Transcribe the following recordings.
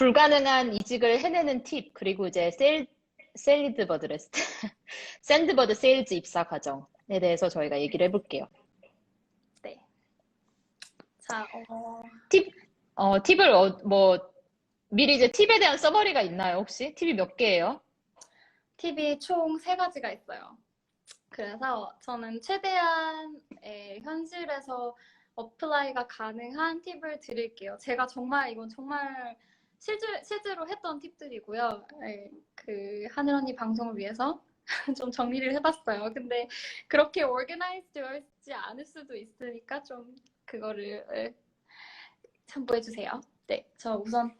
불가능한 이직을 해내는 팁, 그리고 이제 샌드버드래. 샌드버드 세일즈 입사 과정에 대해서 저희가 얘기를 해볼게요. 네. 자, 팁을 미리 이제 팁에 대한 서머리가 있나요, 혹시? 팁이 몇 개예요? 팁이 총 3가지가 있어요. 그래서 저는 최대한 현실에서 어플라이가 가능한 팁을 드릴게요. 제가 이건 정말 실제로 했던 팁들이고요. 그 하늘 언니 방송을 위해서 좀 정리를 해봤어요. 근데 그렇게 organized 되어 있지 않을 수도 있으니까 좀 그거를 참고해주세요. 네, 저 우선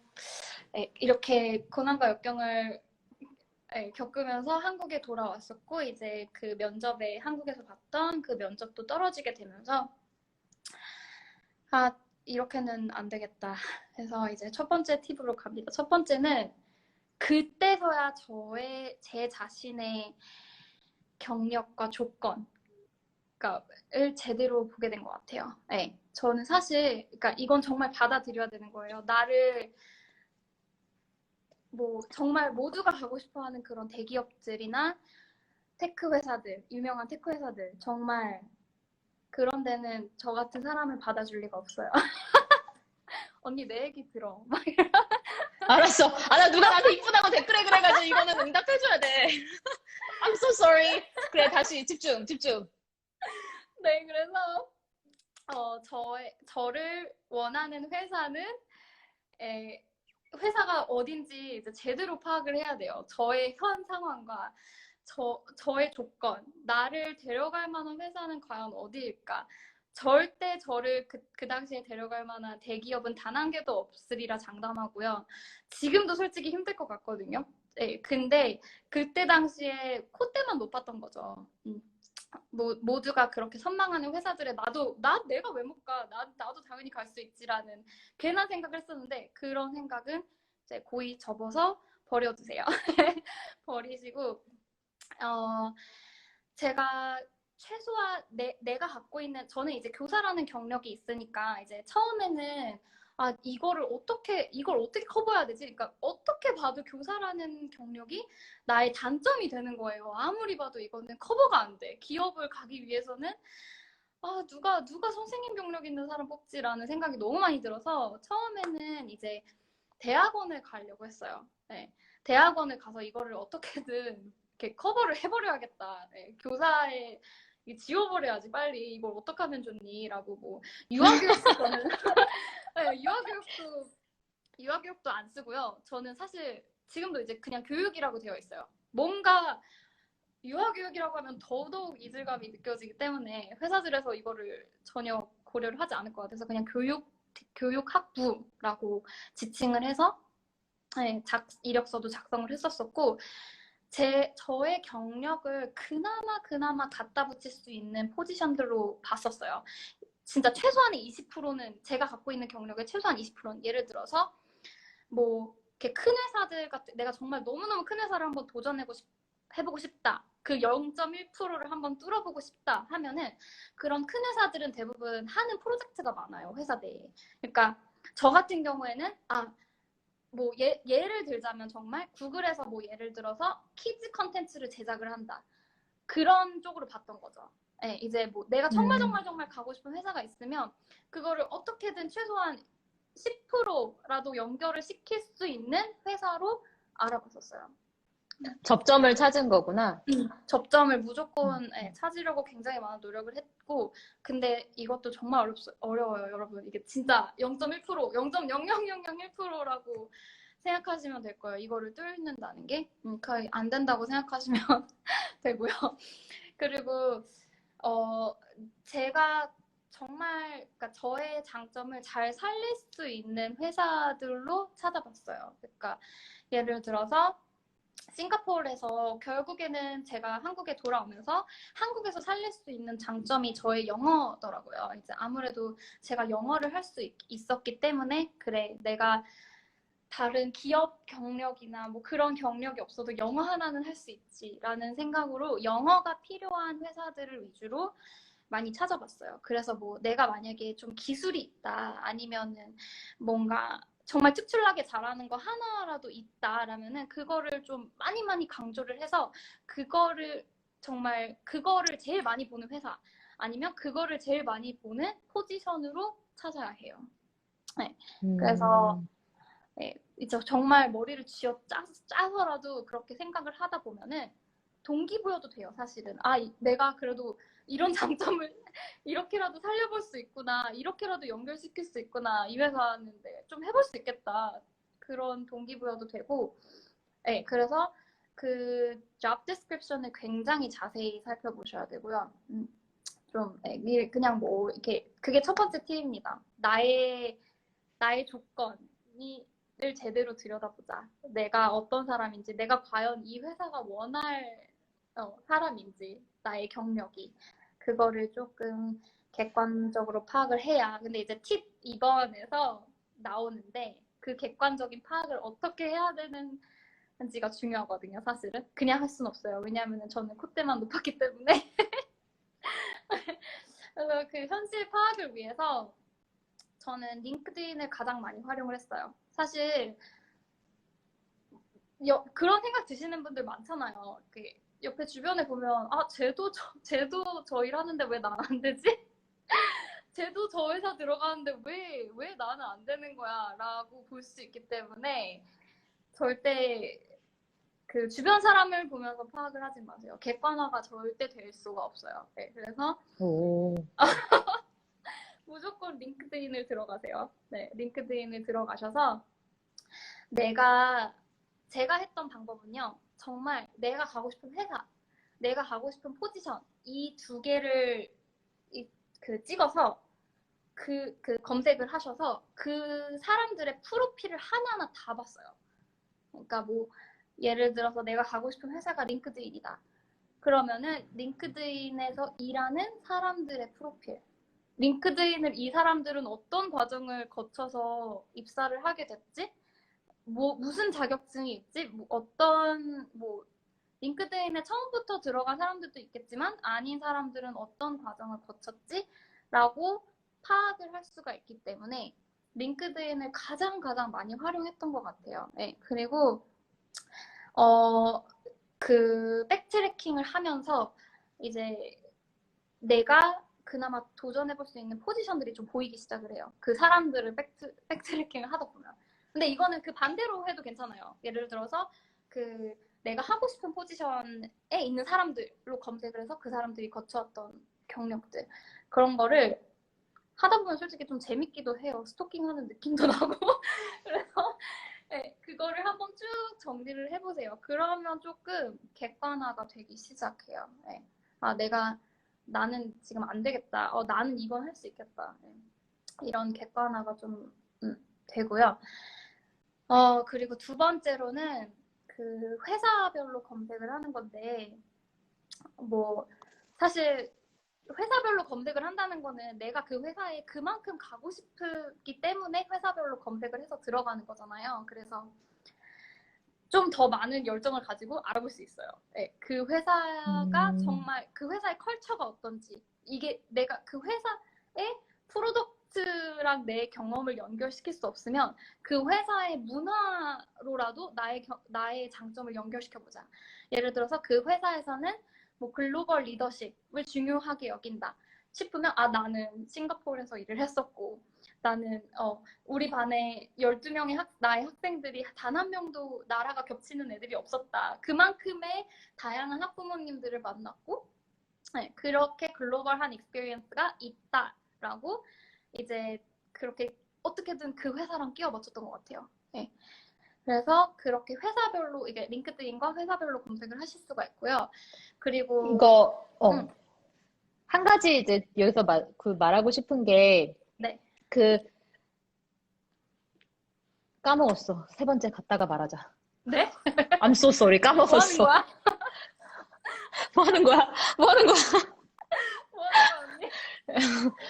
이렇게 고난과 역경을 겪으면서 한국에 돌아왔었고, 이제 그 면접에 한국에서 봤던 그 면접도 떨어지게 되면서 이렇게는 안 되겠다 해서 이제 첫 번째 팁으로 갑니다. 첫 번째는 그때서야 제 자신의 경력과 조건을 제대로 보게 된 것 같아요. 네, 저는 사실 그러니까 이건 정말 받아들여야 되는 거예요. 나를 정말 모두가 가고 싶어하는 그런 대기업들이나 테크 회사들, 유명한 테크 회사들, 정말 그런 데는 저 같은 사람을 받아줄 리가 없어요. 언니 내 얘기 들어. 알았어. 나 누가 나한테 이쁘다고 댓글에 그래가지고 이거는 응답해줘야 돼. I'm so sorry. 그래, 다시 집중. 네, 그래서 저를 원하는 회사는 회사가 어딘지 이제 제대로 파악을 해야 돼요. 저의 현 상황과 저의 조건, 나를 데려갈 만한 회사는 과연 어디일까? 절대 저를 그 당시에 데려갈 만한 대기업은 단 한 개도 없으리라 장담하고요. 지금도 솔직히 힘들 것 같거든요. 네, 근데 그때 당시에 콧대만 높았던 거죠. 모두가 그렇게 선망하는 회사들에 내가 왜 못 가? 나도 당연히 갈 수 있지라는 괜한 생각을 했었는데, 그런 생각은 이제 고이 접어서 버려두세요. 버리시고, 제가 최소한 내가 갖고 있는, 저는 이제 교사라는 경력이 있으니까 이제 처음에는 이걸 어떻게 커버해야 되지? 그러니까 어떻게 봐도 교사라는 경력이 나의 단점이 되는 거예요. 아무리 봐도 이거는 커버가 안 돼. 기업을 가기 위해서는 누가 선생님 경력 있는 사람 뽑지라는 생각이 너무 많이 들어서 처음에는 이제 대학원을 가려고 했어요. 네. 대학원을 가서 이거를 어떻게든 이렇게 커버를 해버려야겠다. 네. 교사에 지워버려야지 빨리. 이걸 어떻게 하면 좋니? 라고 유아교육도 저는 네, 유아교육도 안 쓰고요. 저는 사실 지금도 이제 그냥 교육이라고 되어 있어요. 뭔가 유아교육이라고 하면 더더욱 이질감이 느껴지기 때문에 회사들에서 이거를 전혀 고려를 하지 않을 것 같아서 그냥 교육학부라고 지칭을 해서 이력서도 작성을 했었었고, 저의 경력을 그나마 갖다 붙일 수 있는 포지션들로 봤었어요. 진짜 최소한의 20%는 제가 갖고 있는 경력의 최소한 20%는 예를 들어서 이렇게 큰 회사들 같은, 내가 정말 너무너무 큰 회사를 한번 해보고 싶다. 그 0.1%를 한번 뚫어보고 싶다 하면은 그런 큰 회사들은 대부분 하는 프로젝트가 많아요. 회사 내에. 그러니까 저 같은 경우에는 예를 들자면 정말 구글에서 예를 들어서 키즈 컨텐츠를 제작을 한다. 그런 쪽으로 봤던 거죠. 네, 이제 내가 정말 가고 싶은 회사가 있으면 그거를 어떻게든 최소한 10%라도 연결을 시킬 수 있는 회사로 알아봤었어요. 접점을 찾은 거구나. 접점을 무조건 찾으려고 굉장히 많은 노력을 했고, 근데 이것도 정말 어려워요, 여러분. 이게 진짜 0.1%, 0.00001%라고 생각하시면 될 거예요. 이거를 뚫는다는 게 거의 안 된다고 생각하시면 되고요. 그리고 제가 정말 그러니까 저의 장점을 잘 살릴 수 있는 회사들로 찾아봤어요. 그러니까 예를 들어서 싱가포르에서 결국에는 제가 한국에 돌아오면서 한국에서 살릴 수 있는 장점이 저의 영어더라고요. 이제 아무래도 제가 영어를 할 수 있었기 때문에 그래, 내가 다른 기업 경력이나 그런 경력이 없어도 영어 하나는 할 수 있지라는 생각으로 영어가 필요한 회사들을 위주로 많이 찾아봤어요. 그래서 내가 만약에 좀 기술이 있다, 아니면은 뭔가 정말 특출나게 잘하는 거 하나라도 있다라면은 그거를 좀 많이 많이 강조를 해서 그거를 정말 그거를 제일 많이 보는 회사 아니면 그거를 제일 많이 보는 포지션으로 찾아야 해요. 네. 그래서 네, 이제 정말 머리를 쥐어 짜서라도 그렇게 생각을 하다 보면은 동기부여도 돼요, 사실은. 아, 내가 그래도 이런 장점을 이렇게라도 살려볼 수 있구나, 이렇게라도 연결시킬 수 있구나, 이 회사는데 좀 해볼 수 있겠다. 그런 동기부여도 되고, 네, 그래서 그 job description을 굉장히 자세히 살펴보셔야 되고요. 좀 네, 그냥 뭐 이렇게 그게 첫 번째 팁입니다. 나의 조건을 제대로 들여다보자. 내가 어떤 사람인지, 내가 과연 이 회사가 원할 사람인지, 나의 경력이. 그거를 조금 객관적으로 파악을 해야. 근데 이제 팁 2번에서 나오는데 그 객관적인 파악을 어떻게 해야 되는지가 중요하거든요, 사실은. 그냥 할 수는 없어요. 왜냐하면 저는 콧대만 높았기 때문에. 그래서 그 현실 파악을 위해서 저는 링크드인을 가장 많이 활용을 했어요. 사실 그런 생각 드시는 분들 많잖아요. 옆에 주변에 보면 아 쟤도 저 일하는데 왜 나는 안 되지? 쟤도 저 회사 들어가는데 왜 나는 안 되는 거야? 라고 볼 수 있기 때문에 절대 그 주변 사람을 보면서 파악을 하지 마세요. 객관화가 절대 될 수가 없어요. 네, 그래서 무조건 링크드인을 들어가세요. 네, 링크드인을 들어가셔서 제가 했던 방법은요. 정말 내가 가고 싶은 회사, 내가 가고 싶은 포지션 이 두 개를 찍어서 그 검색을 하셔서 그 사람들의 프로필을 하나하나 다 봤어요. 그러니까 뭐 예를 들어서 내가 가고 싶은 회사가 링크드인이다. 그러면은 링크드인에서 일하는 사람들의 프로필. 링크드인을 이 사람들은 어떤 과정을 거쳐서 입사를 하게 됐지? 무슨 자격증이 있지? 링크드인에 처음부터 들어간 사람들도 있겠지만 아닌 사람들은 어떤 과정을 거쳤지? 라고 파악을 할 수가 있기 때문에 링크드인을 가장 많이 활용했던 것 같아요. 네, 그리고 그 백트래킹을 하면서 이제 내가 그나마 도전해볼 수 있는 포지션들이 좀 보이기 시작을 해요. 그 사람들을 백트래킹을 하다 보면. 근데 이거는 그 반대로 해도 괜찮아요. 예를 들어서 내가 하고 싶은 포지션에 있는 사람들로 검색을 해서 그 사람들이 거쳐왔던 경력들 그런 거를 하다 보면 솔직히 좀 재밌기도 해요. 스토킹하는 느낌도 나고 그래서 네, 그거를 한번 쭉 정리를 해보세요. 그러면 조금 객관화가 되기 시작해요. 네. 아, 나는 지금 안 되겠다. 나는 이건 할 수 있겠다. 네. 이런 객관화가 좀 되고요. 그리고 두 번째로는 그 회사별로 검색을 하는 건데, 사실 회사별로 검색을 한다는 거는 내가 그 회사에 그만큼 가고 싶기 때문에 회사별로 검색을 해서 들어가는 거잖아요. 그래서 좀 더 많은 열정을 가지고 알아볼 수 있어요. 네, 그 회사가 정말 그 회사의 컬처가 어떤지 이게 내가 그 회사의 프로덕트랑 내 경험을 연결시킬 수 없으면 그 회사의 문화로라도 나의 장점을 연결시켜보자. 예를 들어서 그 회사에서는 글로벌 리더십을 중요하게 여긴다 싶으면 나는 싱가포르에서 일을 했었고 나는 우리 반에 12명의 나의 학생들이 단 한 명도 나라가 겹치는 애들이 없었다. 그만큼의 다양한 학부모님들을 만났고 네, 그렇게 글로벌한 익스피리언스가 있다라고 이제 그렇게 어떻게든 그 회사랑 끼워 맞췄던 것 같아요. 네. 그래서 그렇게 회사별로 이게 링크드인과 회사별로 검색을 하실 수가 있고요. 그리고 이거 한 가지 이제 여기서 말하고 싶은 게 네. 까먹었어. 세 번째 갔다가 말하자. 네? I'm so sorry. 까먹었어. 뭐 하는 거야? 뭐 하는 거야? 뭐 하는 거야, 언니?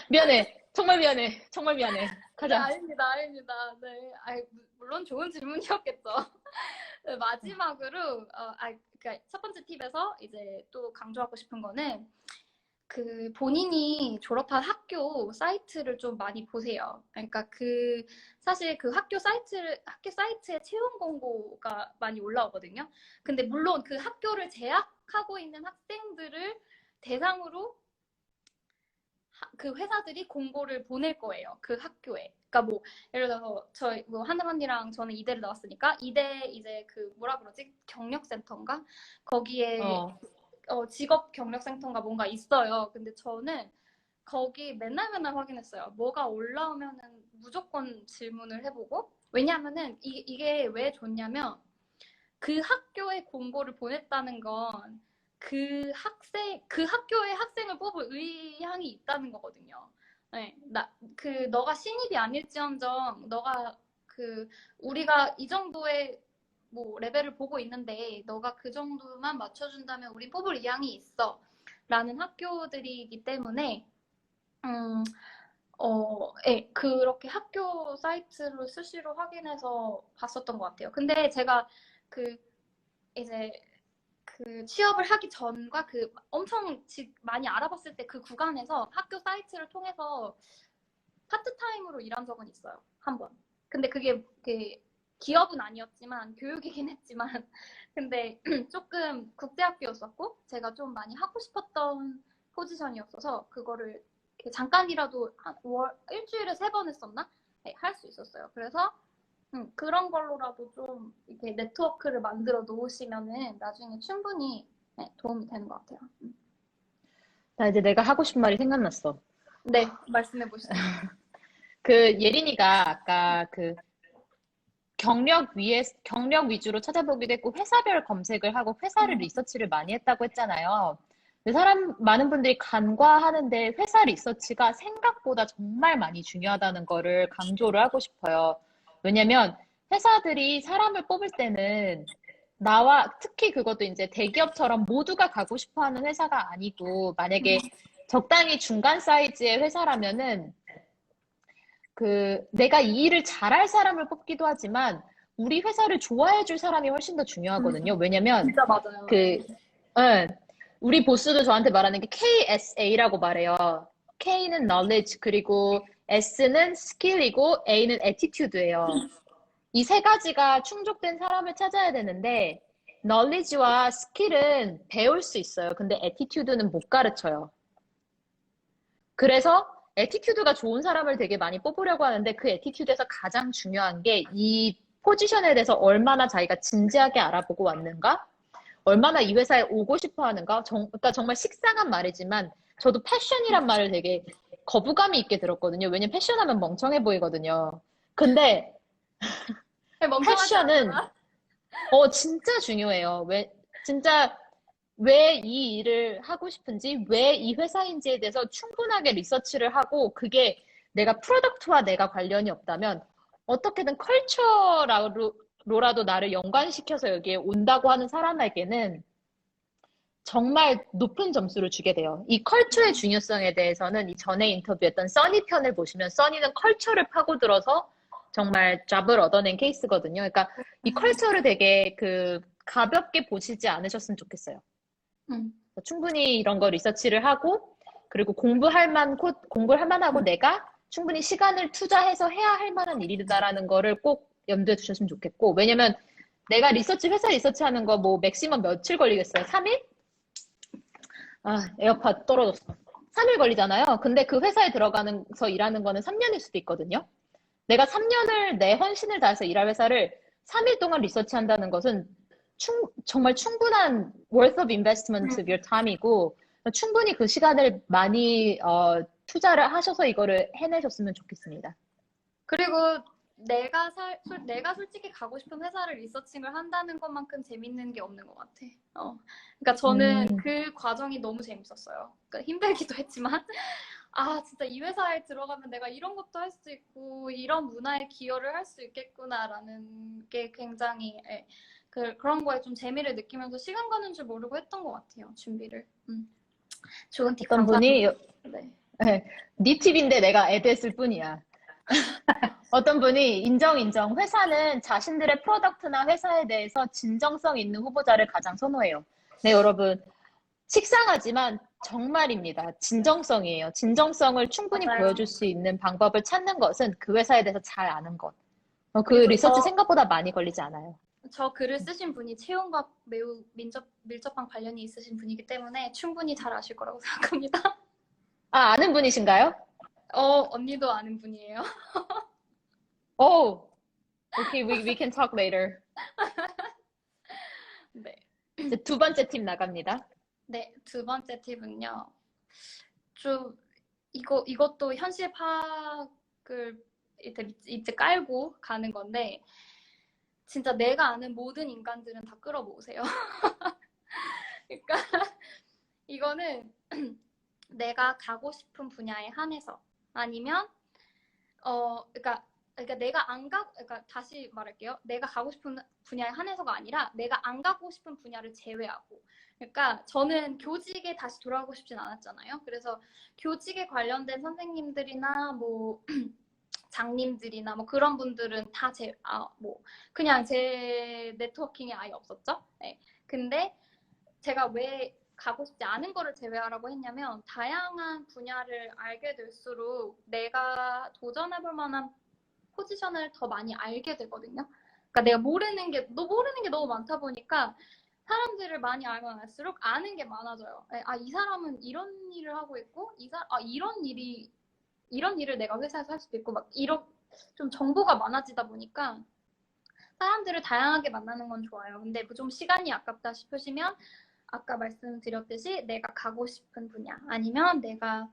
미안해. 정말 미안해. 정말 미안해. 가자. 네, 아닙니다. 네. 물론 좋은 질문이었겠죠. 네, 마지막으로, 그러니까 첫 번째 팁에서 이제 또 강조하고 싶은 거는 그 본인이 졸업한 학교 사이트를 좀 많이 보세요. 그러니까 그 사실 그 학교 사이트에 채용 공고가 많이 올라오거든요. 근데 물론 그 학교를 재학하고 있는 학생들을 대상으로 그 회사들이 공고를 보낼 거예요. 그 학교에. 그러니까 뭐 예를 들어서 저희 뭐 하늘 언니랑 저는 이대를 나왔으니까 이대 이제 그 뭐라 그러지? 경력센터인가? 거기에 어, 직업 경력센터인가 뭔가 있어요. 근데 저는 거기 맨날 확인했어요. 뭐가 올라오면은 무조건 질문을 해보고. 왜냐하면은 이게 왜 좋냐면 그 학교에 공고를 보냈다는 건 그 학교의 학생을 뽑을 의향이 있다는 거거든요. 네, 너가 신입이 아닐지언정, 우리가 이 정도의 뭐 레벨을 보고 있는데, 너가 그 정도만 맞춰준다면 우리 뽑을 의향이 있어. 라는 학교들이기 때문에, 음, 예, 그렇게 학교 사이트를 수시로 확인해서 봤었던 것 같아요. 근데 제가 그 이제 그 취업을 하기 전과 그 엄청 많이 알아봤을 때 그 구간에서 학교 사이트를 통해서 파트타임으로 일한 적은 있어요. 한 번. 근데 그게 기업은 아니었지만 교육이긴 했지만 근데 조금 국제학교였었고 제가 좀 많이 하고 싶었던 포지션이었어서 그거를 잠깐이라도 일주일에 3번 했었나? 네, 할 수 있었어요. 그래서 그런 걸로라도 좀 이렇게 네트워크를 만들어 놓으시면은 나중에 충분히 네, 도움이 되는 것 같아요. 나 이제 내가 하고 싶은 말이 생각났어. 네, 말씀해 보시죠. 그 예린이가 아까 그 경력 위주로 찾아보기도 했고 회사별 검색을 하고 회사를 리서치를 많이 했다고 했잖아요. 근데 많은 분들이 간과하는데 회사 리서치가 생각보다 정말 많이 중요하다는 거를 강조를 하고 싶어요. 왜냐면 회사들이 사람을 뽑을 때는 특히 그것도 이제 대기업처럼 모두가 가고 싶어 하는 회사가 아니고, 만약에 적당히 중간 사이즈의 회사라면은 내가 이 일을 잘할 사람을 뽑기도 하지만, 우리 회사를 좋아해 줄 사람이 훨씬 더 중요하거든요. 왜냐면, 진짜 맞아요. 네. 그, 응, 우리 보스도 저한테 말하는 게 KSA라고 말해요. K는 knowledge, 그리고 S는 skill이고, A는 attitude예요. 이 세 가지가 충족된 사람을 찾아야 되는데, knowledge와 skill은 배울 수 있어요. 근데 attitude는 못 가르쳐요. 그래서 애티튜드가 좋은 사람을 되게 많이 뽑으려고 하는데 그 애티튜드에서 가장 중요한 게 이 포지션에 대해서 얼마나 자기가 진지하게 알아보고 왔는가? 얼마나 이 회사에 오고 싶어 하는가? 그러니까 정말 식상한 말이지만 저도 패션이란 말을 되게 거부감이 있게 들었거든요. 왜냐면 패션하면 멍청해 보이거든요. 근데 멍청하지 패션은 않아. 진짜 중요해요. 진짜 왜 이 일을 하고 싶은지, 왜 이 회사인지에 대해서 충분하게 리서치를 하고, 그게 내가 프로덕트와 내가 관련이 없다면, 어떻게든 컬처로라도 나를 연관시켜서 여기에 온다고 하는 사람에게는 정말 높은 점수를 주게 돼요. 이 컬처의 중요성에 대해서는 이 전에 인터뷰했던 써니 편을 보시면, 써니는 컬처를 파고들어서 정말 잡을 얻어낸 케이스거든요. 그러니까 이 컬처를 되게 가볍게 보시지 않으셨으면 좋겠어요. 음, 충분히 이런 거 리서치를 하고, 그리고 공부를 할 만하고 내가 충분히 시간을 투자해서 해야 할 만한 일이다라는 거를 꼭 염두에 두셨으면 좋겠고, 왜냐면 내가 회사 리서치 하는 거 뭐 맥시멈 며칠 걸리겠어요? 3일? 아, 에어팟 떨어졌어. 3일 걸리잖아요. 근데 그 회사에 들어가서 일하는 거는 3년일 수도 있거든요. 내가 3년을 내 헌신을 다해서 일할 회사를 3일 동안 리서치 한다는 것은 정말 충분한 worth of investment of your time이고, 충분히 그 시간을 많이 투자를 하셔서 이거를 해내셨으면 좋겠습니다. 그리고 내가 솔직히 가고 싶은 회사를 리서칭을 한다는 것만큼 재밌는 게 없는 것 같아. 그러니까 저는 음, 그 과정이 너무 재밌었어요. 그러니까 힘들기도 했지만, 아, 진짜 이 회사에 들어가면 내가 이런 것도 할 수 있고, 이런 문화에 기여를 할 수 있겠구나라는 게 굉장히, 예, 그런 거에 좀 재미를 느끼면서 시간 가는 줄 모르고 했던 것 같아요, 준비를. 좋은 팁 어떤 분이, 감사합니다. 네. 네 팁인데 내가 애드했을 뿐이야. 어떤 분이 인정. 회사는 자신들의 프로덕트나 회사에 대해서 진정성 있는 후보자를 가장 선호해요. 네, 여러분. 식상하지만 정말입니다. 진정성이에요. 진정성을 충분히 맞아요. 보여줄 수 있는 방법을 찾는 것은 그 회사에 대해서 잘 아는 것. 그 그리고 리서치 생각보다 많이 걸리지 않아요. 저 글을 쓰신 분이 채용과 매우 밀접한 관련이 있으신 분이기 때문에 충분히 잘 아실 거라고 생각합니다. 아, 아는 분이신가요? 언니도 아는 분이에요. Oh, okay, we can talk later. 네. 이제 두 번째 팁 나갑니다. 네, 두 번째 팁은요. 좀 이것도 현실 파악을 이제 깔고 가는 건데 진짜 내가 아는 모든 인간들은 다 끌어모으세요. 그러니까 이거는 내가 가고 싶은 분야에 한해서 아니면 그러니까 내가 안 가, 그러니까 다시 말할게요. 내가 가고 싶은 분야에 한해서가 아니라 내가 안 가고 싶은 분야를 제외하고. 그러니까 저는 교직에 다시 돌아가고 싶진 않았잖아요. 그래서 교직에 관련된 선생님들이나 뭐 장님들이나 뭐 그런 분들은 다 그냥 제 네트워킹에 아예 없었죠. 네. 근데 제가 왜 가고 싶지 않은 거를 제외하라고 했냐면 다양한 분야를 알게 될수록 내가 도전해볼 만한 포지션을 더 많이 알게 되거든요. 그러니까 내가 모르는 게 너무 많다 보니까 사람들을 많이 알면 알수록 아는 게 많아져요. 이 사람은 이런 일을 하고 있고 이런 일을 내가 회사에서 할 수도 있고 막 이런 좀 정보가 많아지다 보니까 사람들을 다양하게 만나는 건 좋아요. 근데 좀 시간이 아깝다 싶으시면 아까 말씀드렸듯이 내가 가고 싶은 분야 아니면 내가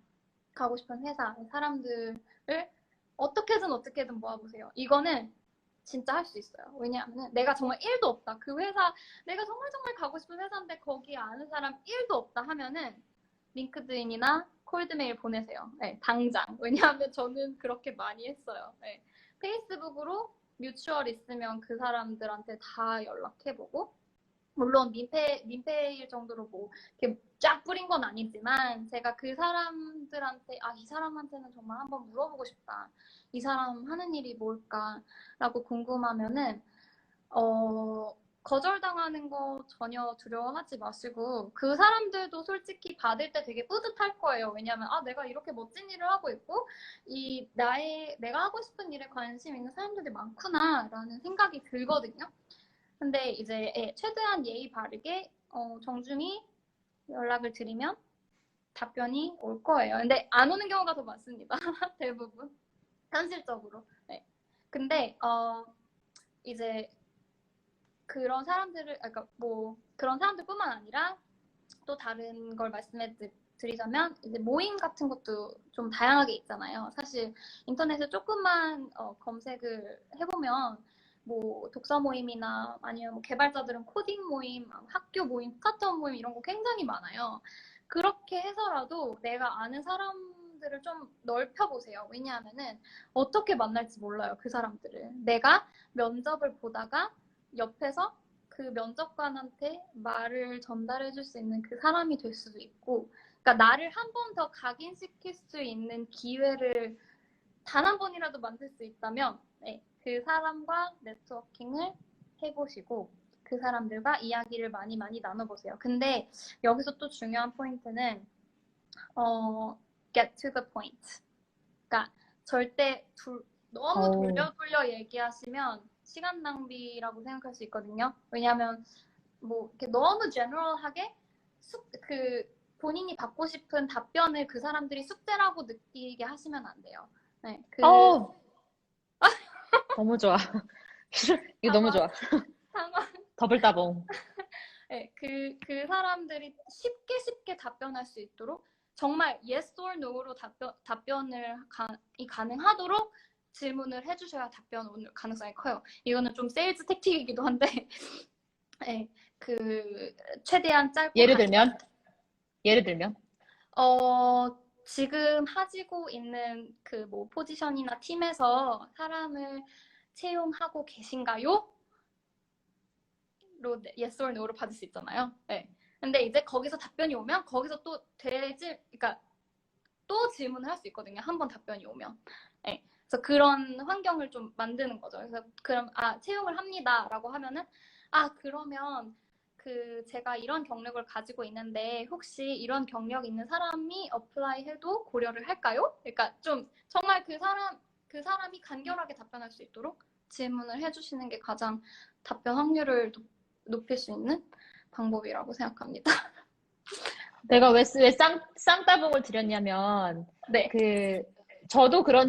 가고 싶은 회사 사람들을 어떻게든 모아보세요. 이거는 진짜 할 수 있어요. 왜냐하면 내가 정말 1도 없다. 그 회사 내가 정말 가고 싶은 회사인데 거기에 아는 사람 1도 없다 하면은 링크드인이나 콜드메일 보내세요. 네, 당장. 왜냐하면 저는 그렇게 많이 했어요. 네. 페이스북으로 뮤추얼 있으면 그 사람들한테 다 연락해보고 물론 민폐일 정도로 뭐 이렇게 쫙 뿌린 건 아니지만 제가 그 사람들한테 이 사람한테는 정말 한번 물어보고 싶다. 이 사람 하는 일이 뭘까라고 궁금하면은 거절당하는 거 전혀 두려워하지 마시고 그 사람들도 솔직히 받을 때 되게 뿌듯할 거예요. 왜냐하면 내가 이렇게 멋진 일을 하고 있고 내가 하고 싶은 일에 관심 있는 사람들이 많구나라는 생각이 들거든요. 근데 이제 최대한 예의 바르게 정중히 연락을 드리면 답변이 올 거예요. 근데 안 오는 경우가 더 많습니다. 대부분 현실적으로. 네. 근데 이제 그런 사람들뿐만 아니라 또 다른 걸 말씀해 드리자면 이제 모임 같은 것도 좀 다양하게 있잖아요. 사실 인터넷에 조금만 검색을 해보면 뭐 독서 모임이나 아니면 뭐 개발자들은 코딩 모임, 학교 모임, 스타트업 모임 이런 거 굉장히 많아요. 그렇게 해서라도 내가 아는 사람들을 좀 넓혀보세요. 왜냐하면은 어떻게 만날지 몰라요. 그 사람들을. 내가 면접을 보다가 옆에서 그 면접관한테 말을 전달해 줄 수 있는 그 사람이 될 수도 있고 그러니까 나를 한 번 더 각인시킬 수 있는 기회를 단 한 번이라도 만들 수 있다면 그 사람과 네트워킹을 해보시고 그 사람들과 이야기를 많이 나눠보세요. 근데 여기서 또 중요한 포인트는 get to the point. 그러니까 절대 너무 돌려 얘기하시면 시간 낭비라고 생각할 수 있거든요. 왜냐하면 뭐 이렇게 너무 제너럴하게 본인이 받고 싶은 답변을 그 사람들이 숙제라고 느끼게 하시면 안 돼요. 네, 너무 좋아. 이거 너무 좋아. 더블 따봉. 네, 그 사람들이 쉽게 답변할 수 있도록 정말 yes or no로 답변을 가능하도록 질문을 해주셔야 답변 올 가능성이 커요. 이거는 좀 세일즈 택틱이기도 한데 네, 최대한 짧고 예를 들면 지금 하시고 있는 뭐 포지션이나 팀에서 사람을 채용하고 계신가요? 로 yes or no로 받을 수 있잖아요. 네. 근데 이제 거기서 답변이 오면 거기서 또 그러니까 또 질문을 할 수 있거든요. 한 번 답변이 오면. 네. 그래서 그런 환경을 좀 만드는 거죠. 그래서 그럼 채용을 합니다라고 하면은 그러면 제가 이런 경력을 가지고 있는데 혹시 이런 경력 있는 사람이 어플라이 해도 고려를 할까요? 그러니까 좀 정말 그 사람이 간결하게 답변할 수 있도록 질문을 해주시는 게 가장 답변 확률을 높일 수 있는 방법이라고 생각합니다. 내가 왜 쌍따봉을 드렸냐면, 네. 저도 그런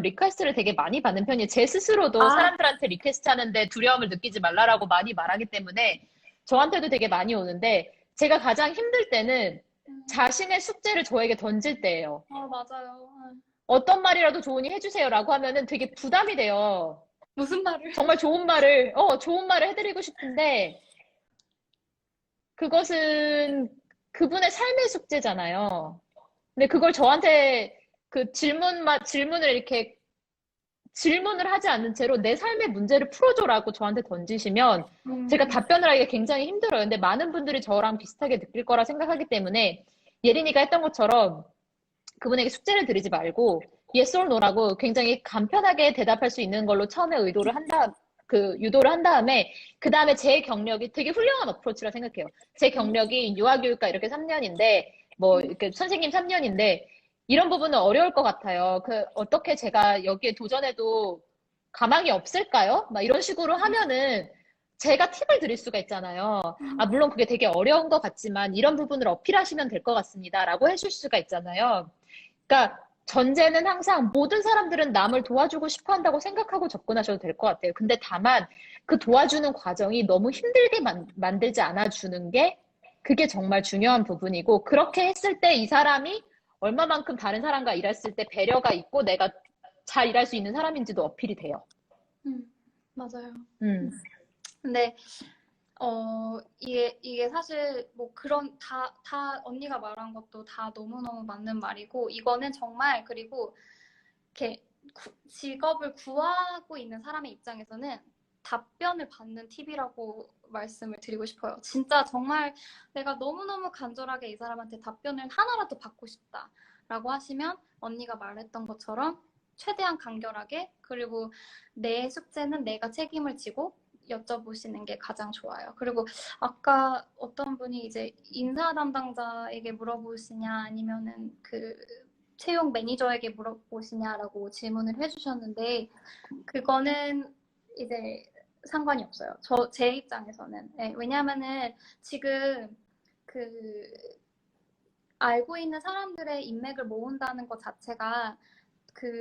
리퀘스트를 되게 많이 받는 편이에요. 제 스스로도 아, 사람들한테 리퀘스트 하는데 두려움을 느끼지 말라라고 많이 말하기 때문에 저한테도 되게 많이 오는데, 제가 가장 힘들 때는 자신의 숙제를 저에게 던질 때예요. 맞아요. 어떤 말이라도 좋으니 해주세요라고 하면은 되게 부담이 돼요. 무슨 말을? 정말 좋은 말을 해드리고 싶은데, 그것은 그분의 삶의 숙제잖아요. 근데 그걸 저한테 질문을 하지 않는 채로 내 삶의 문제를 풀어줘라고 저한테 던지시면 제가 답변을 하기가 굉장히 힘들어요. 근데 많은 분들이 저랑 비슷하게 느낄 거라 생각하기 때문에 예린이가 했던 것처럼 그분에게 숙제를 드리지 말고 yes or no라고 굉장히 간편하게 대답할 수 있는 걸로 처음에 유도를 한 다음에 그 다음에 제 경력이 되게 훌륭한 어프로치라 생각해요. 제 경력이 유아교육과 이렇게 3년인데 뭐 이렇게 선생님 3년인데 이런 부분은 어려울 것 같아요. 어떻게 제가 여기에 도전해도 가망이 없을까요? 막 이런 식으로 하면은 제가 팁을 드릴 수가 있잖아요. 아, 물론 그게 되게 어려운 것 같지만 이런 부분을 어필하시면 될 것 같습니다. 라고 해줄 수가 있잖아요. 그러니까 전제는 항상 모든 사람들은 남을 도와주고 싶어 한다고 생각하고 접근하셔도 될 것 같아요. 근데 다만 그 도와주는 과정이 너무 힘들게 만들지 않아 주는 게 그게 정말 중요한 부분이고 그렇게 했을 때 이 사람이 얼마만큼 다른 사람과 일했을 때 배려가 있고 내가 잘 일할 수 있는 사람인지도 어필이 돼요. 맞아요. 음. 근데 이게 사실 뭐 다 언니가 말한 것도 다 너무너무 맞는 말이고, 이거는 정말, 그리고 이렇게 직업을 구하고 있는 사람의 입장에서는 답변을 받는 팁이라고 말씀을 드리고 싶어요. 진짜 정말 내가 너무너무 간절하게 이 사람한테 답변을 하나라도 받고 싶다라고 하시면 언니가 말했던 것처럼 최대한 간결하게, 그리고 내 숙제는 내가 책임을 지고 여쭤보시는 게 가장 좋아요. 그리고 아까 어떤 분이 이제 인사 담당자에게 물어보시냐 아니면은 채용 매니저에게 물어보시냐라고 질문을 해주셨는데, 그거는 이제 상관이 없어요. 제 입장에서는. 네, 왜냐하면은 지금 알고 있는 사람들의 인맥을 모은다는 것 자체가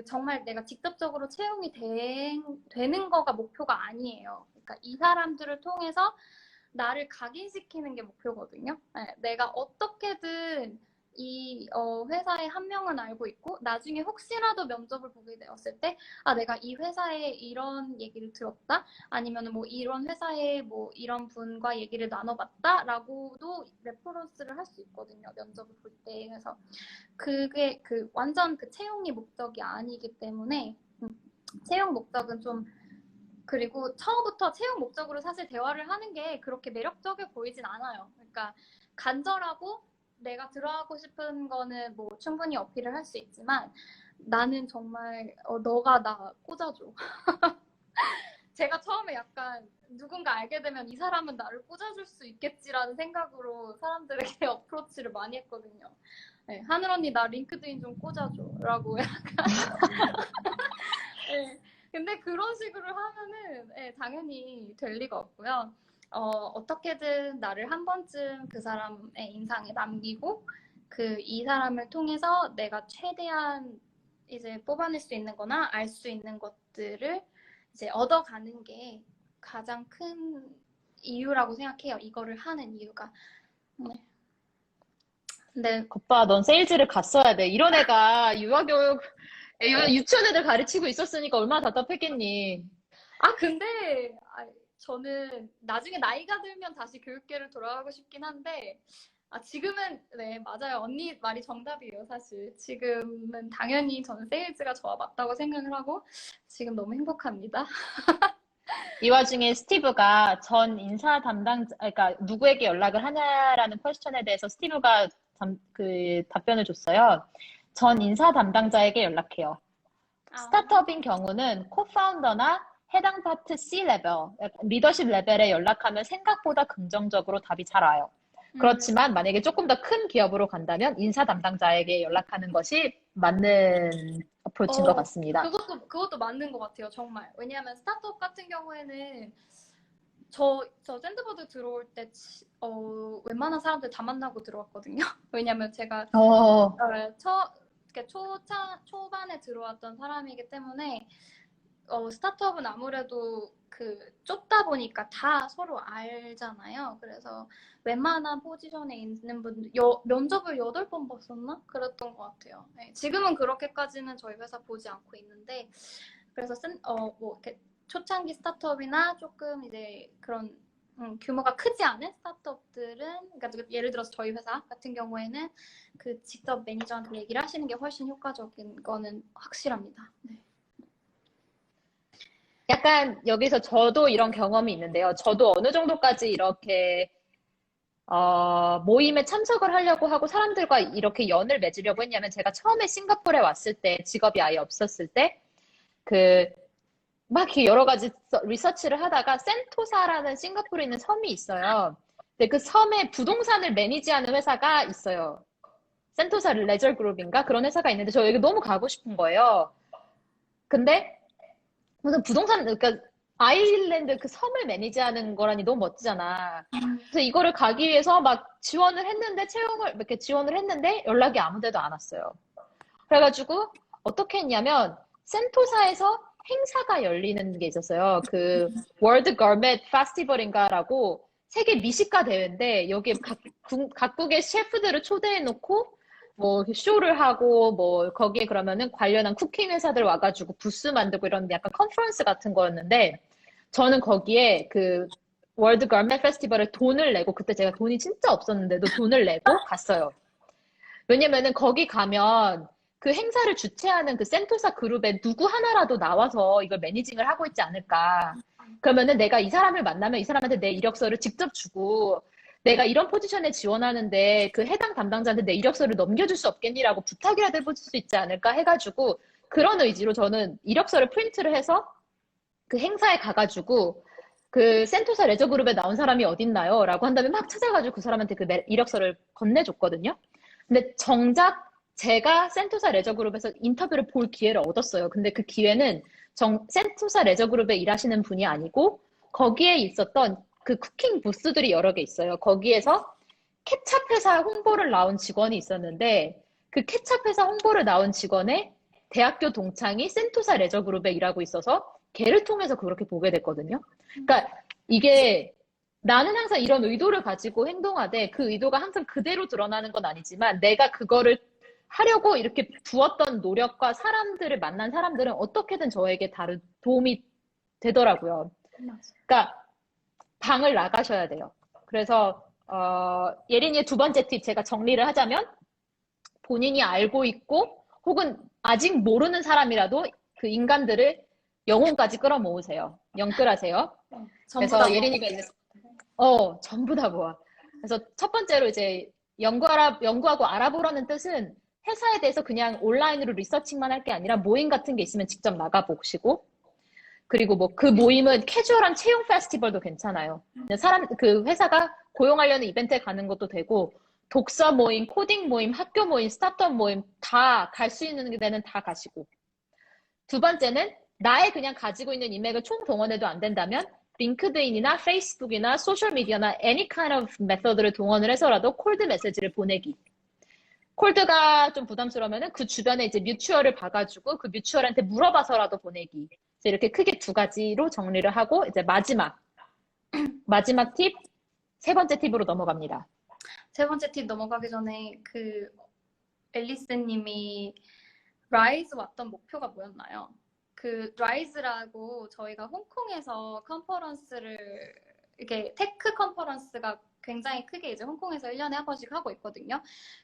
정말 내가 직접적으로 채용이 되는 거가 목표가 아니에요. 그러니까 이 사람들을 통해서 나를 각인시키는 게 목표거든요. 네, 내가 어떻게든 이 회사의 한 명은 알고 있고 나중에 혹시라도 면접을 보게 되었을 때 내가 이 회사에 이런 얘기를 들었다, 아니면 뭐 이런 회사에 뭐 이런 분과 얘기를 나눠봤다라고도 레퍼런스를 할 수 있거든요, 면접을 볼 때. 그래서 그게 완전 채용이 목적이 아니기 때문에 채용 목적은 좀, 그리고 처음부터 채용 목적으로 사실 대화를 하는 게 그렇게 매력적이 보이진 않아요. 그러니까 간절하고 내가 들어가고 싶은 거는 뭐 충분히 어필을 할 수 있지만 나는 정말 너가 나 꽂아줘. 제가 처음에 약간 누군가 알게 되면 이 사람은 나를 꽂아줄 수 있겠지라는 생각으로 사람들에게 어프로치를 많이 했거든요. 네, 하늘 언니 나 링크드인 좀 꽂아줘라고 약간. 네, 근데 그런 식으로 하면은 당연히 될 리가 없고요. 어떻게든 나를 한 번쯤 그 사람의 인상에 남기고 이 사람을 통해서 내가 최대한 이제 뽑아낼 수 있는 거나 알 수 있는 것들을 이제 얻어가는 게 가장 큰 이유라고 생각해요. 이거를 하는 이유가. 네. 근데 겉봐, 넌 세일즈를 갔어야 돼. 이런 애가 유치원 애들 가르치고 있었으니까 얼마나 답답했겠니. 근데 저는 나중에 나이가 들면 다시 교육계를 돌아가고 싶긴 한데 지금은, 네, 맞아요. 언니 말이 정답이에요, 사실. 지금은 당연히 저는 세일즈가 저와 맞다고 생각을 하고 지금 너무 행복합니다. 이 와중에 스티브가 전 인사 담당자, 그러니까 누구에게 연락을 하냐라는 퀘스천에 대해서 스티브가 답변을 줬어요. 전 인사 담당자에게 연락해요. 스타트업인 경우는 코파운더나 해당 파트 C 레벨, 리더십 레벨에 연락하면 생각보다 긍정적으로 답이 잘 와요. 그렇지만 만약에 조금 더 큰 기업으로 간다면 인사 담당자에게 연락하는 것이 맞는 어프로치인 것 같습니다. 그것도 맞는 것 같아요, 정말. 왜냐하면 스타트업 같은 경우에는 저 샌드버드 들어올 때 웬만한 사람들 다 만나고 들어왔거든요. 왜냐면 제가 초반에 들어왔던 사람이기 때문에 스타트업은 아무래도 좁다 보니까 다 서로 알잖아요. 그래서 웬만한 포지션에 있는 분들 면접을 8번 봤었나? 그랬던 것 같아요. 네, 지금은 그렇게까지는 저희 회사 보지 않고 있는데 그래서 뭐 이렇게 초창기 스타트업이나 조금 이제 그런 규모가 크지 않은 스타트업들은 그러니까 예를 들어서 저희 회사 같은 경우에는 직접 매니저한테 얘기를 하시는 게 훨씬 효과적인 거는 확실합니다. 네. 약간 여기서 저도 이런 경험이 있는데요. 저도 어느 정도까지 이렇게 모임에 참석을 하려고 하고 사람들과 이렇게 연을 맺으려고 했냐면 제가 처음에 싱가포르에 왔을 때 직업이 아예 없었을 때 막 이렇게 여러 가지 리서치를 하다가 센토사라는 싱가포르에 있는 섬이 있어요. 근데 그 섬에 부동산을 매니지하는 회사가 있어요. 센토사 레저 그룹인가? 그런 회사가 있는데 저 여기 너무 가고 싶은 거예요. 근데 무슨 부동산, 그러니까 아일랜드 그 섬을 매니지하는 거라니 너무 멋지잖아. 그래서 이거를 가기 위해서 막 지원을 했는데 채용을 이렇게 지원을 했는데 연락이 아무 데도 안 왔어요. 그래가지고 어떻게 했냐면 센토사에서 행사가 열리는 게 있었어요. 월드 거멧 페스티벌인가라고 세계 미식가 대회인데 여기에 각국의 셰프들을 초대해 놓고 뭐 쇼를 하고 뭐 거기에 그러면은 관련한 쿠킹 회사들 와가지고 부스 만들고 이런 약간 컨퍼런스 같은 거였는데 저는 거기에 월드 거멧 페스티벌에 돈을 내고 그때 제가 돈이 진짜 없었는데도 돈을 내고 갔어요. 왜냐면은 거기 가면 그 행사를 주최하는 그 센토사 그룹에 누구 하나라도 나와서 이걸 매니징을 하고 있지 않을까. 그러면은 내가 이 사람을 만나면 이 사람한테 내 이력서를 직접 주고 내가 이런 포지션에 지원하는데 그 해당 담당자한테 내 이력서를 넘겨줄 수 없겠니라고 부탁이라도 해볼 수 있지 않을까 해가지고 그런 의지로 저는 이력서를 프린트를 해서 그 행사에 가가지고 그 센토사 레저 그룹에 나온 사람이 어딨나요? 라고 한 다음에 막 찾아가지고 그 사람한테 그 이력서를 건네줬거든요. 근데 정작 제가 센토사 레저 그룹에서 인터뷰를 볼 기회를 얻었어요. 근데 그 기회는 센토사 레저 그룹에 일하시는 분이 아니고 거기에 있었던 그 쿠킹 부스들이 여러 개 있어요. 거기에서 케찹 회사 홍보를 나온 직원이 있었는데 그 케찹 회사 홍보를 나온 직원의 대학교 동창이 센토사 레저 그룹에 일하고 있어서 걔를 통해서 그렇게 보게 됐거든요. 그러니까 이게 나는 항상 이런 의도를 가지고 행동하되 그 의도가 항상 그대로 드러나는 건 아니지만 내가 그거를 하려고 이렇게 부었던 노력과 사람들을 만난 사람들은 어떻게든 저에게 다른 도움이 되더라고요. 그러니까 방을 나가셔야 돼요. 그래서 예린이의 두 번째 팁 제가 정리를 하자면 본인이 알고 있고 혹은 아직 모르는 사람이라도 그 인간들을 영혼까지 끌어모으세요. 영끌하세요. 그래서 예린이가 이제 전부 다 모아. 그래서 첫 번째로 이제 연구하고 알아보라는 뜻은 회사에 대해서 그냥 온라인으로 리서칭만 할 게 아니라 모임 같은 게 있으면 직접 나가보시고 그리고 뭐 그 모임은 캐주얼한 채용 페스티벌도 괜찮아요. 그 회사가 고용하려는 이벤트에 가는 것도 되고 독서 모임, 코딩 모임, 학교 모임, 스타트업 모임 다 갈 수 있는 데는 다 가시고 두 번째는 나의 그냥 가지고 있는 인맥을 총동원해도 안 된다면 링크드인이나 페이스북이나 소셜미디어나 any kind of 메서드를 동원을 해서라도 콜드 메시지를 보내기. 콜드가 좀 부담스러우면은 그 주변에 이제 뮤추얼을 봐가지고 그 뮤추얼한테 물어봐서라도 보내기. 이렇게 크게 두 가지로 정리를 하고 이제 마지막 팁, 세 번째 팁으로 넘어갑니다. 세 번째 팁 넘어가기 전에 앨리스님이 라이즈 왔던 목표가 뭐였나요? 라이즈라고 저희가 홍콩에서 컨퍼런스를 이렇게 테크 컨퍼런스가 굉장히 크게 이제 홍콩에서 1년에 한 번씩 하고 있거든요.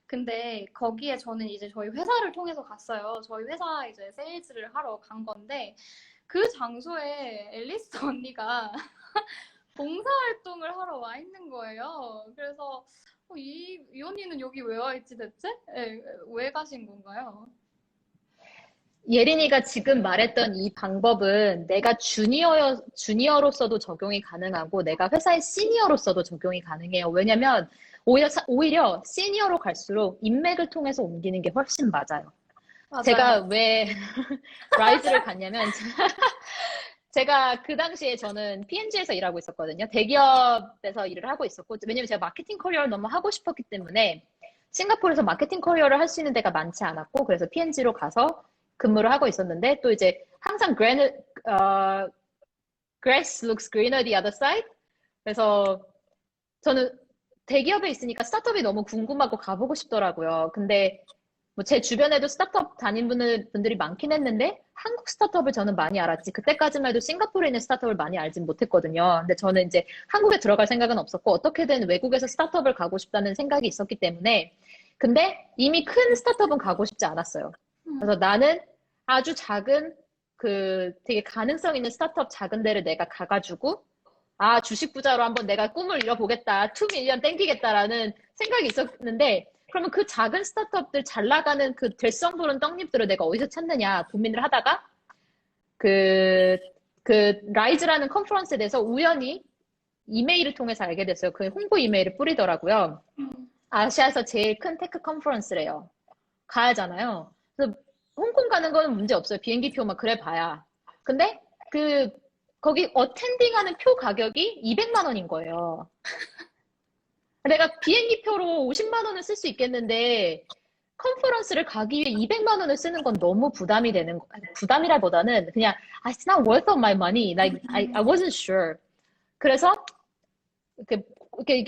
근데 거기에 저는 이제 저희 회사를 통해서 갔어요. 저희 회사 이제 세일즈를 하러 간 건데 그 장소에 앨리스 언니가 봉사활동을 하러 와 있는 거예요. 그래서 이 언니는 여기 왜 와 있지 대체? 네, 왜 가신 건가요? 예린이가 지금 말했던 이 방법은 내가 주니어로서도 적용이 가능하고 내가 회사의 시니어로서도 적용이 가능해요. 왜냐면 오히려 시니어로 갈수록 인맥을 통해서 옮기는 게 훨씬 맞아요. 제가 맞아요. 왜 라이즈를 갔냐면 제가 그 당시에 저는 P&G에서 일하고 있었거든요. 대기업에서 일을 하고 있었고, 왜냐면 제가 마케팅 커리어를 너무 하고 싶었기 때문에 싱가포르에서 마케팅 커리어를 할 수 있는 데가 많지 않았고, 그래서 P&G로 가서 근무를 하고 있었는데, 또 이제 항상 grass looks greener the other side. 그래서 저는 대기업에 있으니까 스타트업이 너무 궁금하고 가보고 싶더라고요. 근데 뭐 제 주변에도 스타트업 다닌 분들이 많긴 했는데 한국 스타트업을 저는 많이 알았지. 그때까지만 해도 싱가포르에 있는 스타트업을 많이 알진 못했거든요. 근데 저는 이제 한국에 들어갈 생각은 없었고 어떻게든 외국에서 스타트업을 가고 싶다는 생각이 있었기 때문에 근데 이미 큰 스타트업은 가고 싶지 않았어요. 음, 그래서 나는 아주 작은 그 되게 가능성 있는 스타트업 작은 데를 내가 가가지고 아, 주식 부자로 한번 내가 꿈을 이뤄보겠다. 2 밀리언 땡기겠다라는 생각이 있었는데, 그러면 그 작은 스타트업들 잘 나가는 그 될성 부른 떡잎들을 내가 어디서 찾느냐 고민을 하다가, 그, 그, 라이즈라는 컨퍼런스에 대해서 우연히 이메일을 통해서 알게 됐어요. 그 홍보 이메일을 뿌리더라고요. 음, 아시아에서 제일 큰 테크 컨퍼런스래요. 가야잖아요. 그래서 홍콩 가는 거는 문제 없어요. 비행기 표만 그래 봐야. 근데 그 거기 어텐딩하는 표 가격이 200만 원인 거예요. 내가 비행기 표로 50만 원을 쓸 수 있겠는데 컨퍼런스를 가기 위해 200만 원을 쓰는 건 너무 부담이 되는 거. 부담이라보다는 그냥 it's not worth of my money. Like I 음, wasn't sure. 그래서 이렇게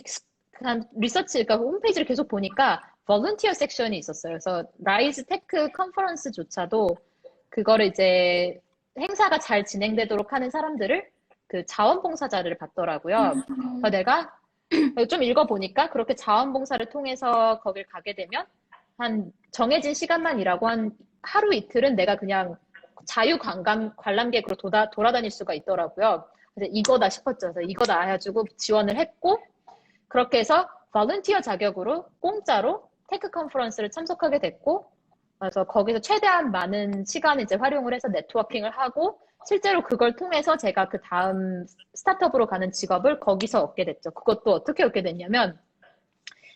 한 리서치, 그러니까 홈페이지를 계속 보니까 volunteer 섹션이 있었어요. 그래서 라이즈 테크 컨퍼런스조차도 그거를 이제 행사가 잘 진행되도록 하는 사람들을 그 자원봉사자를 받더라고요. 그래서 내가 좀 읽어보니까 그렇게 자원봉사를 통해서 거길 가게 되면 한 정해진 시간만 일하고 한 하루 이틀은 내가 그냥 관람객으로 돌아다닐 수가 있더라고요. 그래서 이거다 싶었죠. 그래서 이거다 해가지고 지원을 했고 그렇게 해서 volunteer 자격으로 공짜로 테크 컨퍼런스를 참석하게 됐고 그래서 거기서 최대한 많은 시간을 이제 활용을 해서 네트워킹을 하고 실제로 그걸 통해서 제가 그 다음 스타트업으로 가는 직업을 거기서 얻게 됐죠. 그것도 어떻게 얻게 됐냐면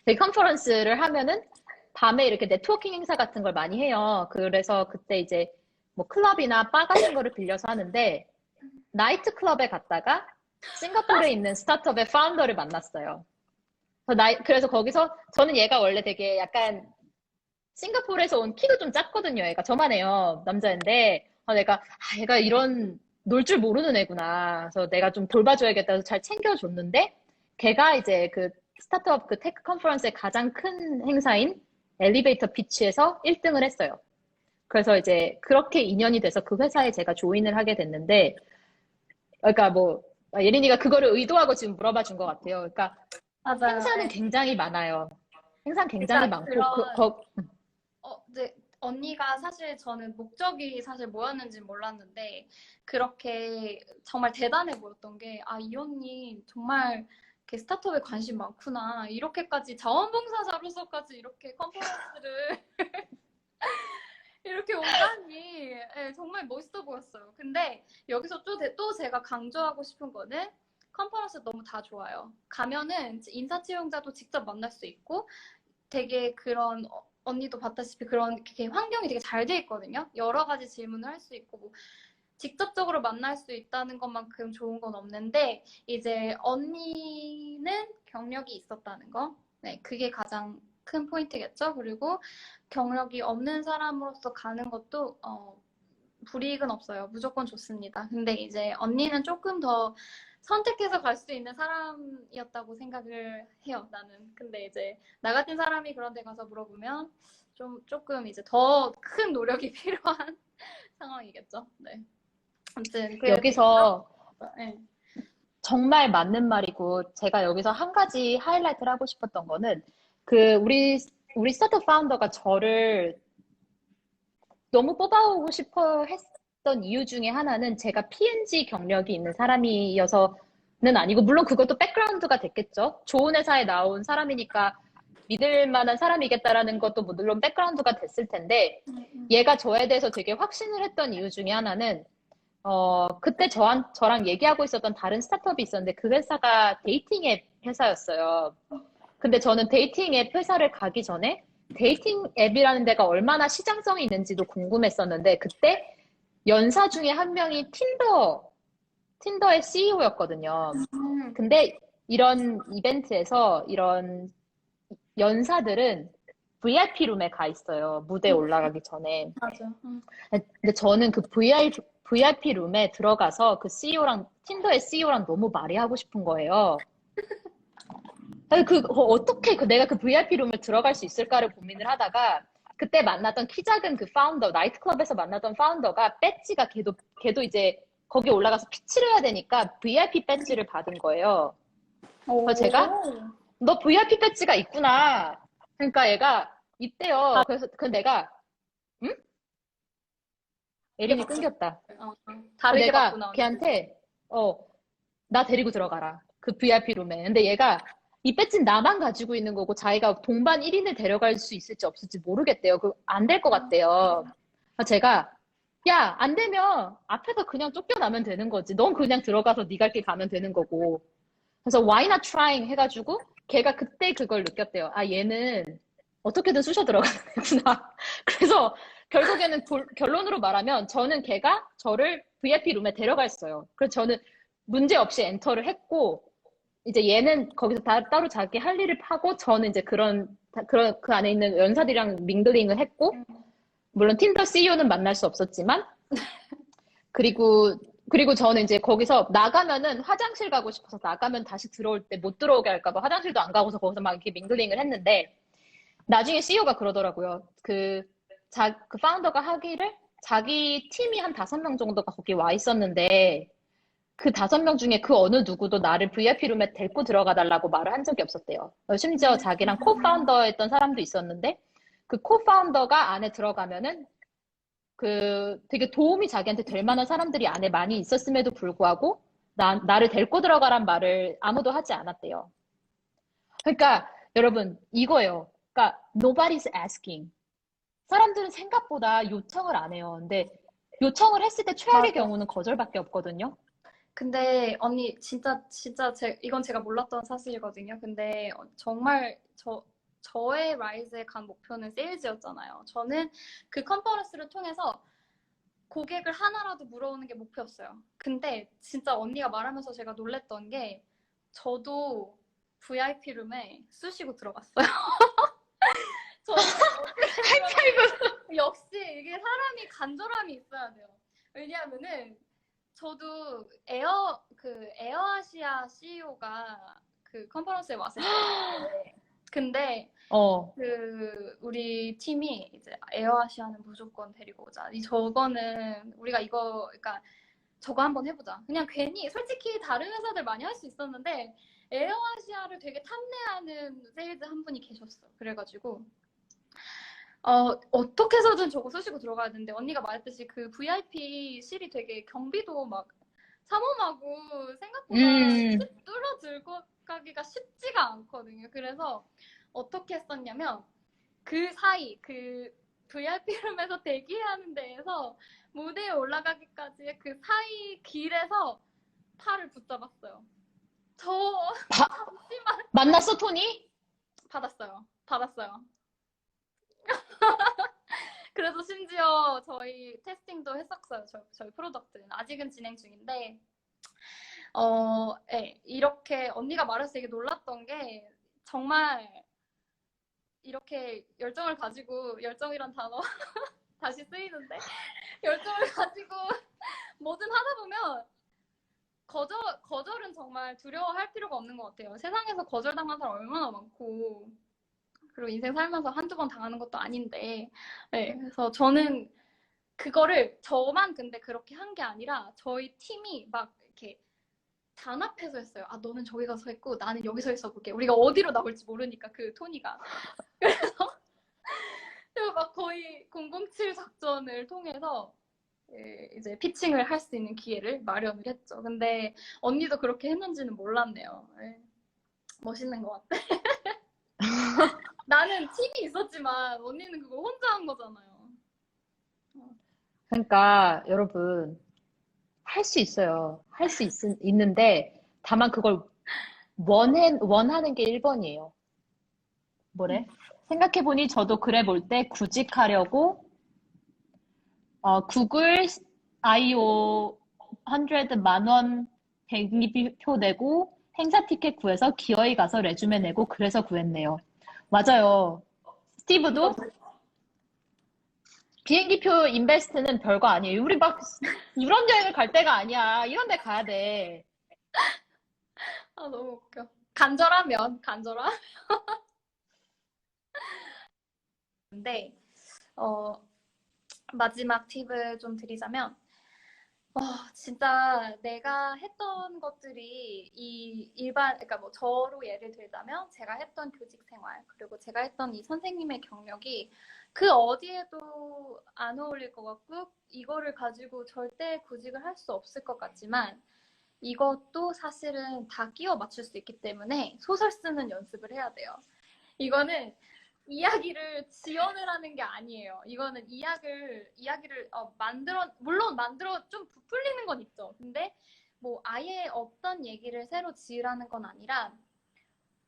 이 컨퍼런스를 하면은 밤에 이렇게 네트워킹 행사 같은 걸 많이 해요. 그래서 그때 이제 뭐 클럽이나 바 같은 거를 빌려서 하는데 나이트 클럽에 갔다가 싱가포르에 있는 스타트업의 파운더를 만났어요. 그래서 거기서 저는 얘가 원래 되게 약간 싱가포르에서 온 키도 좀 작거든요. 얘가 저만해요. 남자인데 내가 얘가 이런 놀 줄 모르는 애구나. 그래서 내가 좀 돌봐줘야겠다 해서 잘 챙겨줬는데 걔가 이제 그 스타트업 그 테크 컨퍼런스의 가장 큰 행사인 엘리베이터 피치에서 1등을 했어요. 그래서 이제 그렇게 인연이 돼서 그 회사에 제가 조인을 하게 됐는데 그러니까 뭐 예린이가 그거를 의도하고 지금 물어봐 준 것 같아요. 그러니까 맞아요. 행사는 네. 굉장히 많아요. 행사 굉장히 그러니까 많고 그런 네, 언니가 사실 저는 목적이 사실 뭐였는지 몰랐는데 그렇게 정말 대단해 보였던 게 아, 이 언니 정말 이렇게 스타트업에 관심 많구나. 이렇게까지 자원봉사자로서까지 이렇게 컨퍼런스를 이렇게 오다니 예, 정말 멋있어 보였어요. 근데 여기서 또 제가 강조하고 싶은 거는 컨퍼런스 너무 다 좋아요. 가면은 인사치용자도 직접 만날 수 있고 되게 그런 언니도 봤다시피 그런 이렇게 환경이 되게 잘 돼 있거든요. 여러 가지 질문을 할 수 있고 뭐 직접적으로 만날 수 있다는 것만큼 좋은 건 없는데 이제 언니는 경력이 있었다는 거. 네, 그게 가장 큰 포인트겠죠. 그리고 경력이 없는 사람으로서 가는 것도 불이익은 없어요. 무조건 좋습니다. 근데 이제 언니는 조금 더 선택해서 갈 수 있는 사람이었다고 생각을 해요, 나는. 근데 이제 나 같은 사람이 그런 데 가서 물어보면 조금 이제 더 큰 노력이 필요한 상황이겠죠. 네. 아무튼 여기서 네. 정말 맞는 말이고 제가 여기서 한 가지 하이라이트를 하고 싶었던 거는 그 우리 스타트업 파운더가 저를 너무 뽑아오고 싶어 했던 이유 중에 하나는 제가 P&G 경력이 있는 사람이어서는 아니고 물론 그것도 백그라운드가 됐겠죠. 좋은 회사에 나온 사람이니까 믿을 만한 사람이겠다라는 것도 물론 백그라운드가 됐을 텐데, 얘가 저에 대해서 되게 확신을 했던 이유 중에 하나는, 그때 저랑 얘기하고 있었던 다른 스타트업이 있었는데, 그 회사가 데이팅 앱 회사였어요. 근데 저는 데이팅 앱 회사를 가기 전에 데이팅 앱이라는 데가 얼마나 시장성이 있는지도 궁금했었는데, 그때 연사 중에 한 명이 틴더의 CEO였거든요. 근데 이런 이벤트에서 이런 연사들은 VIP 룸에 가 있어요. 무대에 올라가기 전에. 맞아. 근데 저는 그 VIP 룸에 들어가서 그 CEO랑, 틴더의 CEO랑 너무 말이 하고 싶은 거예요. 아니, 어떻게 내가 그 VIP 룸을 들어갈 수 있을까를 고민을 하다가 그때 만났던 키 작은 그 파운더, 나이트클럽에서 만났던 파운더가 배지가 걔도 이제 거기 올라가서 피치를 해야 되니까 VIP 배지를 받은 거예요. 그래서 제가 너 VIP 배지가 있구나. 그러니까 얘가 있대요. 그래서 내가 응? 에린이 끊겼다. 다르게 내가 봤구나. 걔한테 나 데리고 들어가라. 그 VIP 룸에. 근데 얘가 이 배지는 나만 가지고 있는 거고 자기가 동반 1인을 데려갈 수 있을지 없을지 모르겠대요. 안 될 것 같대요. 그래서 제가 야, 안 되면 앞에서 그냥 쫓겨나면 되는 거지. 넌 그냥 들어가서 네 갈 길 가면 되는 거고. 그래서 why not trying 해가지고 걔가 그때 그걸 느꼈대요. 아, 얘는 어떻게든 쑤셔 들어가는 애구나. 그래서 결국에는 결론으로 말하면 저는 걔가 저를 VIP 룸에 데려갔어요. 그래서 저는 문제 없이 엔터를 했고 이제 얘는 거기서 따로 자기 할 일을 하고 저는 이제 그 안에 있는 연사들이랑 밍글링을 했고 물론 틴더 CEO는 만날 수 없었지만 그리고 저는 이제 거기서 나가면은 화장실 가고 싶어서 나가면 다시 들어올 때 못 들어오게 할까봐 화장실도 안 가고서 거기서 막 이렇게 밍글링을 했는데 나중에 CEO가 그러더라고요. 그 파운더가 하기를 자기 팀이 한 5명 정도가 거기 와 있었는데 그 5명 중에 그 어느 누구도 나를 VIP 룸에 데리고 들어가 달라고 말을 한 적이 없었대요. 심지어 자기랑 코파운더였던 사람도 있었는데 그 코파운더가 안에 들어가면은 되게 도움이 자기한테 될 만한 사람들이 안에 많이 있었음에도 불구하고 나를 데리고 들어가란 말을 아무도 하지 않았대요. 그러니까 여러분 이거예요. 그러니까 nobody's asking. 사람들은 생각보다 요청을 안 해요. 근데 요청을 했을 때 최악의 맞아. 경우는 거절밖에 없거든요. 근데 언니 진짜 이건 제가 몰랐던 사실이거든요. 근데 정말 저의 라이즈에 간 목표는 세일즈였잖아요. 저는 그 컨퍼런스를 통해서 고객을 하나라도 물어오는 게 목표였어요. 근데 진짜 언니가 말하면서 제가 놀랬던 게 저도 VIP 룸에 쑤시고 들어갔어요. 저는 역시 이게 사람이 간절함이 있어야 돼요. 왜냐하면은 저도 에어아시아 CEO가 그 컨퍼런스에 왔었어요. 근데 우리 팀이 이제 에어아시아는 무조건 데리고 오자. 저거는 우리가 그러니까 저거 한번 해보자. 그냥 괜히 솔직히 다른 회사들 많이 할 수 있었는데 에어아시아를 되게 탐내하는 세일즈 한 분이 계셨어. 그래가지고 어떻게 해서든 저거 쑤시고 들어가야 되는데 언니가 말했듯이 그 VIP실이 되게 경비도 막 삼엄하고 생각보다 뚫어 들고 가기가 쉽지가 않거든요. 그래서 어떻게 했었냐면 그 사이 그 VIP룸에서 대기하는 데에서 무대에 올라가기까지의 그 사이 길에서 팔을 붙잡았어요. 잠시만. 만났어, 토니? 받았어요. 그래서 심지어 저희 테스팅도 했었어요. 저희 프로덕트는 아직은 진행 중인데 네, 이렇게 언니가 말해서 되게 놀랐던 게 정말 이렇게 열정을 가지고 열정이란 단어 다시 쓰이는데 열정을 가지고 뭐든 하다 보면 거절은 정말 두려워할 필요가 없는 것 같아요. 세상에서 거절당한 사람 얼마나 많고 그리고 인생 살면서 한두 번 당하는 것도 아닌데 네, 그래서 저는 그거를 저만 근데 그렇게 한 게 아니라 저희 팀이 막 이렇게 단합해서 했어요. 아 너는 저기 가서 했고 나는 여기서 있어볼게. 우리가 어디로 나올지 모르니까 그 토니가. 그래서 막 거의 007 작전을 통해서 이제 피칭을 할 수 있는 기회를 마련을 했죠. 근데 언니도 그렇게 했는지는 몰랐네요. 멋있는 것 같아. 나는 팀이 있었지만 언니는 그거 혼자 한 거잖아요. 그러니까 여러분 할 수 있어요. 할 수 있는데 다만 그걸 원하는 게 1번이에요. 뭐래? 생각해보니 저도 글에 볼 때 구직하려고 구글 IO 100 만원 대기표 내고 행사 티켓 구해서 기어이 가서 레주메 내고 그래서 구했네요. 맞아요. 스티브도 비행기표 인베스트는 별거 아니에요. 우리 막 유럽 여행을 갈 때가 아니야. 이런 데 가야 돼. 아, 너무 웃겨. 간절하면, 간절함. 근데, 어, 마지막 팁을 좀 드리자면, 진짜 내가 했던 것들이 그러니까 뭐 저로 예를 들자면 제가 했던 교직 생활, 그리고 제가 했던 이 선생님의 경력이 그 어디에도 안 어울릴 것 같고, 이거를 가지고 절대 구직을 할 수 없을 것 같지만, 이것도 사실은 다 끼워 맞출 수 있기 때문에 소설 쓰는 연습을 해야 돼요. 이거는 이야기를 지어을 하는 게 아니에요. 이거는 이야기를 물론 만들어 좀 부풀리는 건 있죠. 근데 뭐 아예 없던 얘기를 새로 지으라는 건 아니라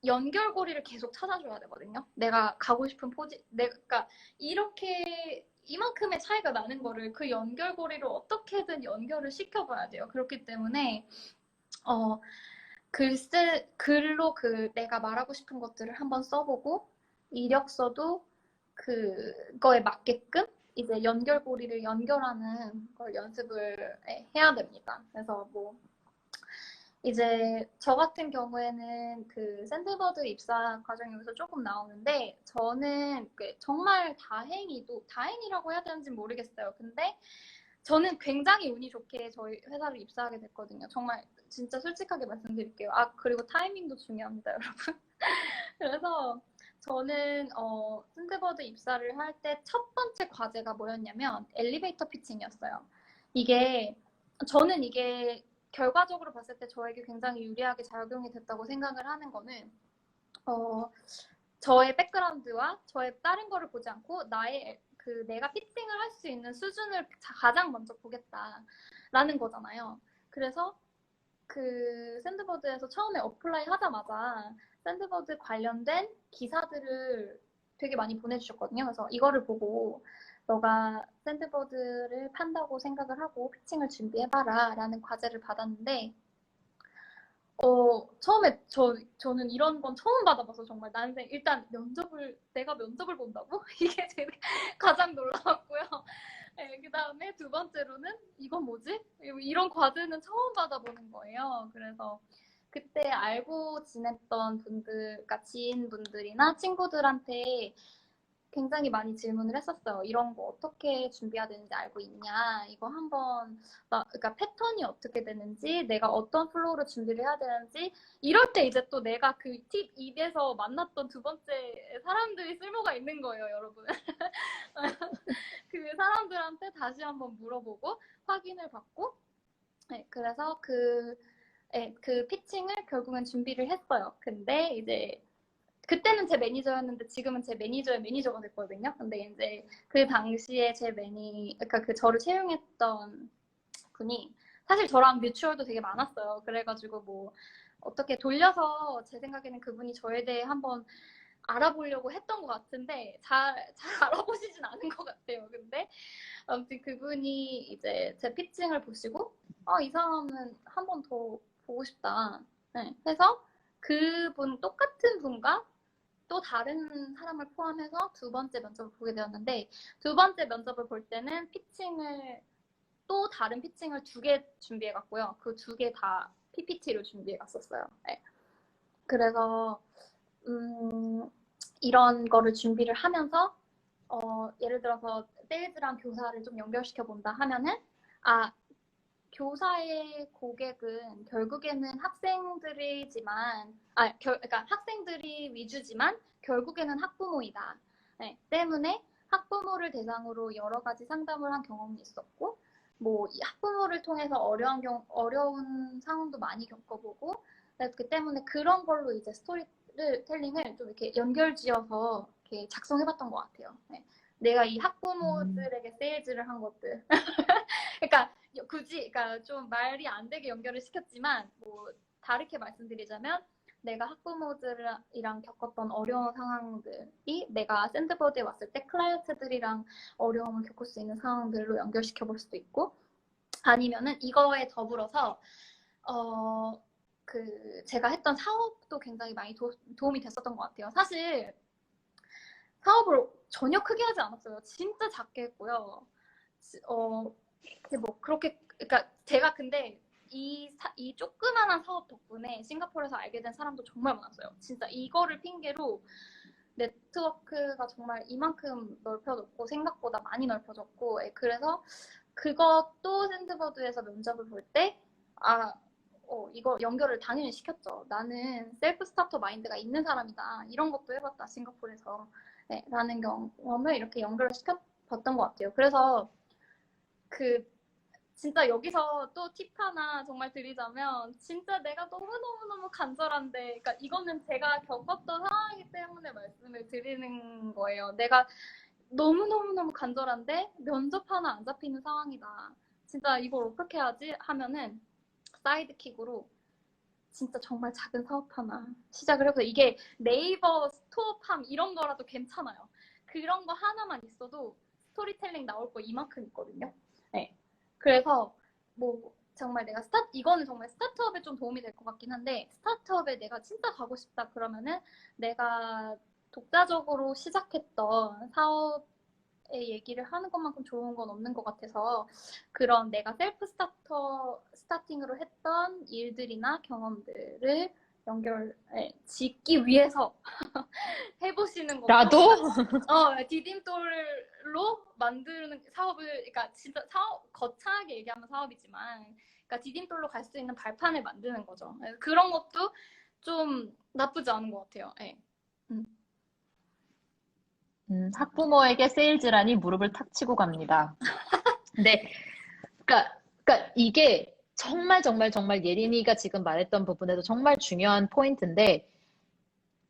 연결고리를 계속 찾아줘야 되거든요. 내가 가고 싶은 그러니까 이렇게 이만큼의 차이가 나는 거를 그 연결고리를 어떻게든 연결을 시켜봐야 돼요. 그렇기 때문에 어, 글로 내가 말하고 싶은 것들을 한번 써보고, 이력서도 그거에 맞게끔 이제 연결고리를 연결하는 걸 연습을 해야 됩니다. 그래서 뭐, 이제 저 같은 경우에는 그 샌드버드 입사 과정이 여기서 조금 나오는데, 저는 정말 다행이라고 해야 되는지 모르겠어요. 근데 저는 굉장히 운이 좋게 저희 회사를 입사하게 됐거든요. 정말 진짜 솔직하게 말씀드릴게요. 아, 그리고 타이밍도 중요합니다, 여러분. 그래서 저는 샌드버드 입사를 할 때 첫 번째 과제가 뭐였냐면 엘리베이터 피칭이었어요. 저는 이게 결과적으로 봤을 때 저에게 굉장히 유리하게 작용이 됐다고 생각을 하는 거는 저의 백그라운드와 저의 다른 거를 보지 않고 내가 피팅을 할 수 있는 수준을 가장 먼저 보겠다라는 거잖아요. 그래서 그 샌드버드에서 처음에 어플라이 하자마자 샌드버드 관련된 기사들을 되게 많이 보내주셨거든요. 그래서 이거를 보고 너가 샌드버드를 판다고 생각을 하고 피칭을 준비해봐라 라는 과제를 받았는데 처음에 저는 이런 건 처음 받아봐서 정말 난생 일단 내가 면접을 본다고? 이게 제일 가장 놀라웠고요. 네, 그 다음에 두 번째로는 이건 뭐지? 이런 과제는 처음 받아보는 거예요. 그래서 그때 알고 지냈던 분들, 그러니까 지인분들이나 친구들한테 굉장히 많이 질문을 했었어요. 이런 거 어떻게 준비해야 되는지 알고 있냐? 이거 한번, 그러니까 패턴이 어떻게 되는지, 내가 어떤 플로우로 준비를 해야 되는지, 이럴 때 이제 또 내가 그 팁 입에서 만났던 두 번째 사람들이 쓸모가 있는 거예요, 여러분. 그 사람들한테 다시 한번 물어보고, 확인을 받고, 네, 그래서 그 피칭을 결국엔 준비를 했어요. 근데 이제 그때는 제 매니저였는데 지금은 제 매니저의 매니저가 됐거든요. 근데 이제 그 당시에 그러니까 그 저를 채용했던 분이 사실 저랑 뮤추얼도 되게 많았어요. 그래가지고 뭐 어떻게 돌려서 제 생각에는 그분이 저에 대해 한번 알아보려고 했던 것 같은데 잘 알아보시진 않은 것 같아요. 근데 아무튼 그분이 이제 제 피칭을 보시고 이 사람은 한 번 더 보고 싶다. 네, 해서 똑같은 분과 또 다른 사람을 포함해서 두 번째 면접을 보게 되었는데 두 번째 면접을 볼 때는 또 다른 피칭을 2개 준비해 갔고요. 그 2개 다 PPT로 준비해 갔었어요. 네. 그래서 이런 거를 준비를 하면서 예를 들어서 세일즈랑 교사를 좀 연결시켜 본다 하면은 교사의 고객은 결국에는 그러니까 학생들이 위주지만 결국에는 학부모이다. 네, 때문에 학부모를 대상으로 여러 가지 상담을 한 경험이 있었고, 뭐 학부모를 통해서 어려운 상황도 많이 겪어보고, 그 때문에 그런 걸로 이제 스토리텔링을 좀 이렇게 연결지어서 이렇게 작성해봤던 것 같아요. 네. 내가 이 학부모들에게 세일즈를 한 것들. 그러니까 굳이, 그러니까 좀 말이 안 되게 연결을 시켰지만, 뭐 다르게 말씀드리자면, 내가 학부모들이랑 겪었던 어려운 상황들이 내가 샌드보드에 왔을 때 클라이언트들이랑 어려움을 겪을 수 있는 상황들로 연결시켜 볼 수도 있고, 아니면은 이거에 더불어서 제가 했던 사업도 굉장히 많이 도움이 됐었던 것 같아요. 사실 사업을 전혀 크게 하지 않았어요. 진짜 작게 했고요. 뭐 그렇게, 그러니까 제가 근데 이 조그만한 사업 덕분에 싱가포르에서 알게 된 사람도 정말 많았어요. 진짜 이거를 핑계로 네트워크가 정말 이만큼 넓혀졌고 생각보다 많이 넓혀졌고, 그래서 그것도 샌드버드에서 면접을 볼 때 이거 연결을 당연히 시켰죠. 나는 셀프 스타터 마인드가 있는 사람이다. 이런 것도 해봤다, 싱가포르에서. 네, 라는 경험을 이렇게 연결을 시켜봤던 것 같아요. 그래서 진짜 여기서 또 팁 하나 정말 드리자면, 진짜 내가 너무너무너무 간절한데, 그러니까 이거는 제가 겪었던 상황이기 때문에 말씀을 드리는 거예요. 내가 너무너무너무 간절한데 면접 하나 안 잡히는 상황이다. 진짜 이걸 어떻게 하지? 하면은 사이드킥으로 진짜 정말 작은 사업 하나 시작을 해서, 이게 네이버 스토어팜 이런 거라도 괜찮아요. 그런 거 하나만 있어도 스토리텔링 나올 거 이만큼 있거든요. 네. 그래서 뭐 정말 이거는 정말 스타트업에 좀 도움이 될 것 같긴 한데, 스타트업에 내가 진짜 가고 싶다 그러면은 내가 독자적으로 시작했던 사업의 얘기를 하는 것만큼 좋은 건 없는 것 같아서, 그런 내가 셀프 스타팅으로 했던 일들이나 경험들을 짓기 위해서 해보시는 것도. 나도? 디딤돌로 만드는 사업을, 그러니까 진짜 거창하게 얘기하면 사업이지만, 그러니까 디딤돌로 갈 수 있는 발판을 만드는 거죠. 그런 것도 좀 나쁘지 않은 것 같아요. 네. 학부모에게 세일즈라니 무릎을 탁 치고 갑니다. 근데, 그러니까 이게 정말 정말 정말 예린이가 지금 말했던 부분에도 정말 중요한 포인트인데,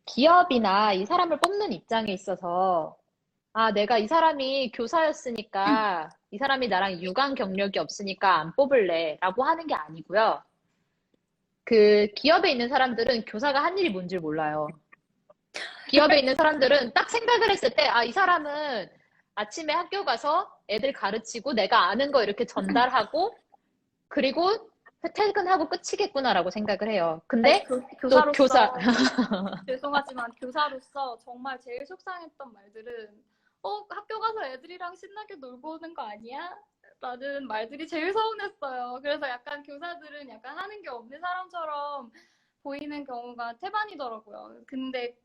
기업이나 이 사람을 뽑는 입장에 있어서, 내가 이 사람이 교사였으니까, 이 사람이 나랑 유관 경력이 없으니까 안 뽑을래 라고 하는 게 아니고요. 그 기업에 있는 사람들은 교사가 한 일이 뭔지 몰라요. 기업에 있는 사람들은 딱 생각을 했을 때, 이 사람은 아침에 학교 가서 애들 가르치고 내가 아는 거 이렇게 전달하고, 그리고 퇴근하고 끝이겠구나라고 생각을 해요. 근데 또 교사로서 죄송하지만 교사로서 정말 제일 속상했던 말들은 학교 가서 애들이랑 신나게 놀고 오는 거 아니야? 라는 말들이 제일 서운했어요. 그래서 약간 교사들은 약간 하는 게 없는 사람처럼 보이는 경우가 태반이더라고요. 근데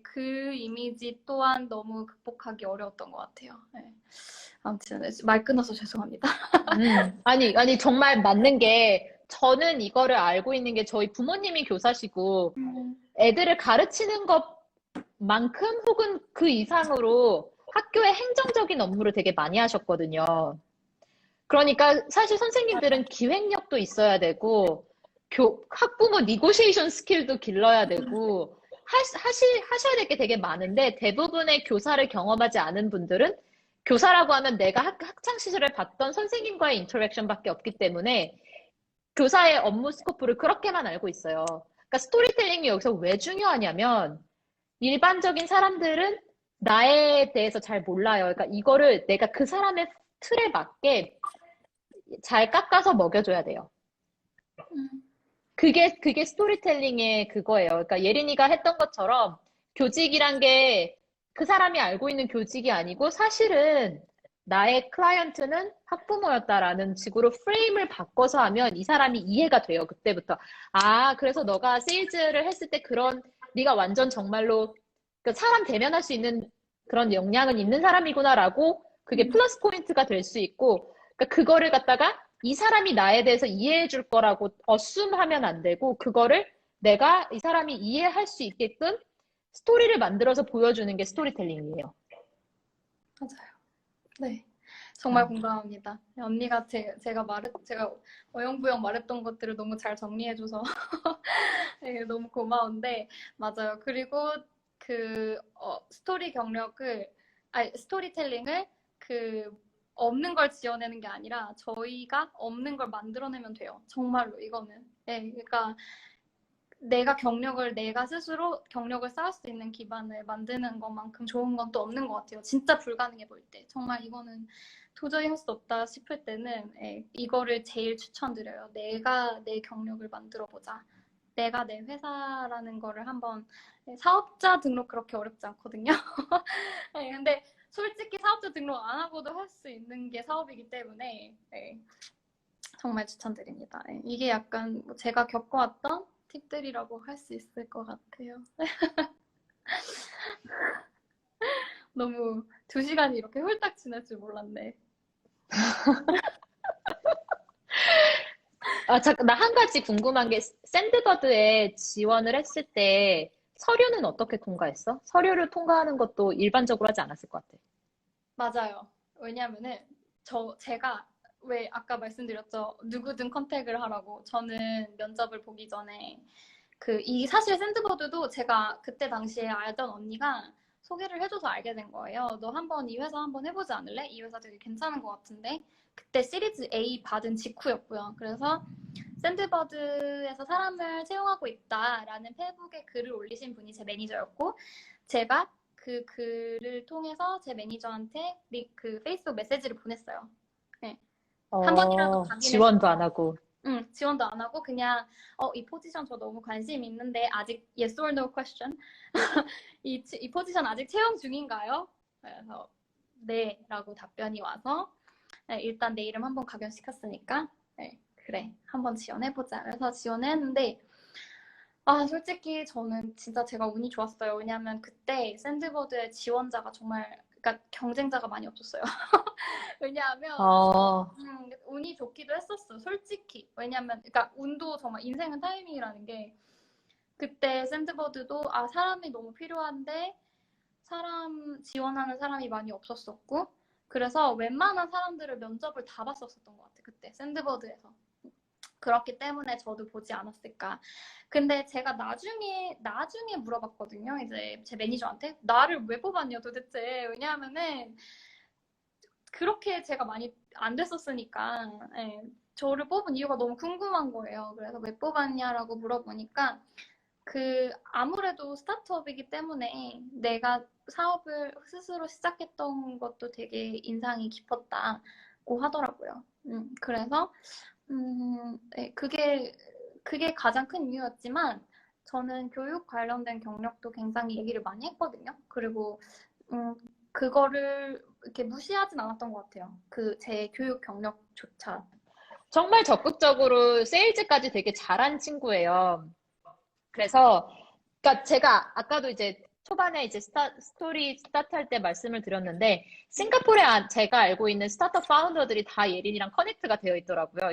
그 이미지 또한 너무 극복하기 어려웠던 것 같아요. 네. 아무튼 말 끊어서 죄송합니다. 아니 정말 맞는 게, 저는 이거를 알고 있는 게, 저희 부모님이 교사시고 애들을 가르치는 것만큼 혹은 그 이상으로 학교의 행정적인 업무를 되게 많이 하셨거든요. 그러니까 사실 선생님들은 기획력도 있어야 되고, 학부모 니고시에이션 스킬도 길러야 되고, 하셔야 될 게 되게 많은데, 대부분의 교사를 경험하지 않은 분들은 교사라고 하면 내가 학창 시절에 봤던 선생님과의 인터랙션밖에 없기 때문에 교사의 업무 스코프를 그렇게만 알고 있어요. 그러니까 스토리텔링이 여기서 왜 중요하냐면, 일반적인 사람들은 나에 대해서 잘 몰라요. 그러니까 이거를 내가 그 사람의 틀에 맞게 잘 깎아서 먹여줘야 돼요. 그게 스토리텔링의 그거예요. 그러니까 예린이가 했던 것처럼 교직이란 게 그 사람이 알고 있는 교직이 아니고, 사실은 나의 클라이언트는 학부모였다라는 식으로 프레임을 바꿔서 하면 이 사람이 이해가 돼요. 그때부터. 그래서 너가 세일즈를 했을 때 네가 완전 정말로 그 사람 대면할 수 있는 그런 역량은 있는 사람이구나라고, 그게 플러스 포인트가 될 수 있고, 그러니까 그거를 갖다가 이 사람이 나에 대해서 이해해 줄 거라고 어쌔하면 안 되고, 그거를 내가 이 사람이 이해할 수 있게끔 스토리를 만들어서 보여주는 게 스토리텔링이에요. 맞아요. 네. 정말 공감합니다. 언니가 제가 어영부영 말했던 것들을 너무 잘 정리해줘서 네, 너무 고마운데, 맞아요. 그리고 스토리텔링을 없는 걸 지어내는 게 아니라 저희가 없는 걸 만들어내면 돼요. 정말로 이거는. 네, 그러니까 내가 스스로 경력을 쌓을 수 있는 기반을 만드는 것만큼 좋은 건 또 없는 것 같아요. 진짜 불가능해 보일 때. 정말 이거는 도저히 할 수 없다 싶을 때는 이거를 제일 추천드려요. 내가 내 경력을 만들어보자. 내가 내 회사라는 거를 한번 사업자 등록 그렇게 어렵지 않거든요. 근데 솔직히 사업자 등록 안 하고도 할 수 있는 게 사업이기 때문에 정말 추천드립니다. 이게 약간 제가 겪어왔던 팁들이라고 할 수 있을 것 같아요. 너무 2시간이 이렇게 훌딱 지날 줄 몰랐네. 잠깐, 나 한 가지 궁금한 게, 샌드버드에 지원을 했을 때 서류는 어떻게 통과했어? 서류를 통과하는 것도 일반적으로 하지 않았을 것 같아. 맞아요. 왜냐면은 제가 왜 아까 말씀드렸죠. 누구든 컨택을 하라고. 저는 면접을 보기 전에 사실 샌드버드도 제가 그때 당시에 알던 언니가 소개를 해줘서 알게 된 거예요. 너 이 회사 한번 해보지 않을래? 이 회사 되게 괜찮은 것 같은데. 그때 시리즈 A 받은 직후였고요. 그래서 샌드버드에서 사람을 채용하고 있다라는 페이북에 글을 올리신 분이 제 매니저였고, 제가 그 글을 통해서 제 매니저한테 페이스북 메시지를 보냈어요. 네. 한 번이라도 지원도 안 하고. 지원도 안 하고 그냥 이 포지션 저 너무 관심 있는데 아직 yes or no question 이 포지션 아직 채용 중인가요? 그래서 네 라고 답변이 와서 일단 내 이름 한번 각인시켰으니까 그래 한번 지원해보자. 그래서 지원했는데 솔직히 저는 진짜 제가 운이 좋았어요. 왜냐하면 그때 샌드버드의 지원자가 정말 그러니까 경쟁자가 많이 없었어요. 왜냐하면 운이 좋기도 했었어, 솔직히. 왜냐하면 그러니까 운도 정말 인생은 타이밍이라는 게 그때 샌드버드도 사람이 너무 필요한데 지원하는 사람이 많이 없었었고 그래서 웬만한 사람들을 면접을 다 봤었던 것 같아, 그때 샌드버드에서. 그렇기 때문에 저도 보지 않았을까. 근데 제가 나중에 물어봤거든요. 이제 제 매니저한테 나를 왜 뽑았냐 도대체. 왜냐하면은 그렇게 제가 많이 안 됐었으니까 저를 뽑은 이유가 너무 궁금한 거예요. 그래서 왜 뽑았냐라고 물어보니까 아무래도 스타트업이기 때문에 내가 사업을 스스로 시작했던 것도 되게 인상이 깊었다고 하더라고요. 그래서 그게 가장 큰 이유였지만 저는 교육 관련된 경력도 굉장히 얘기를 많이 했거든요. 그리고 그거를 이렇게 무시하진 않았던 것 같아요. 제 교육 경력조차. 정말 적극적으로 세일즈까지 되게 잘한 친구예요. 그래서, 그러니까 제가 아까도 이제 초반에 이제 스토리 스타트할 때 말씀을 드렸는데, 싱가포르에 제가 알고 있는 스타트업 파운더들이 다 예린이랑 커넥트가 되어 있더라고요.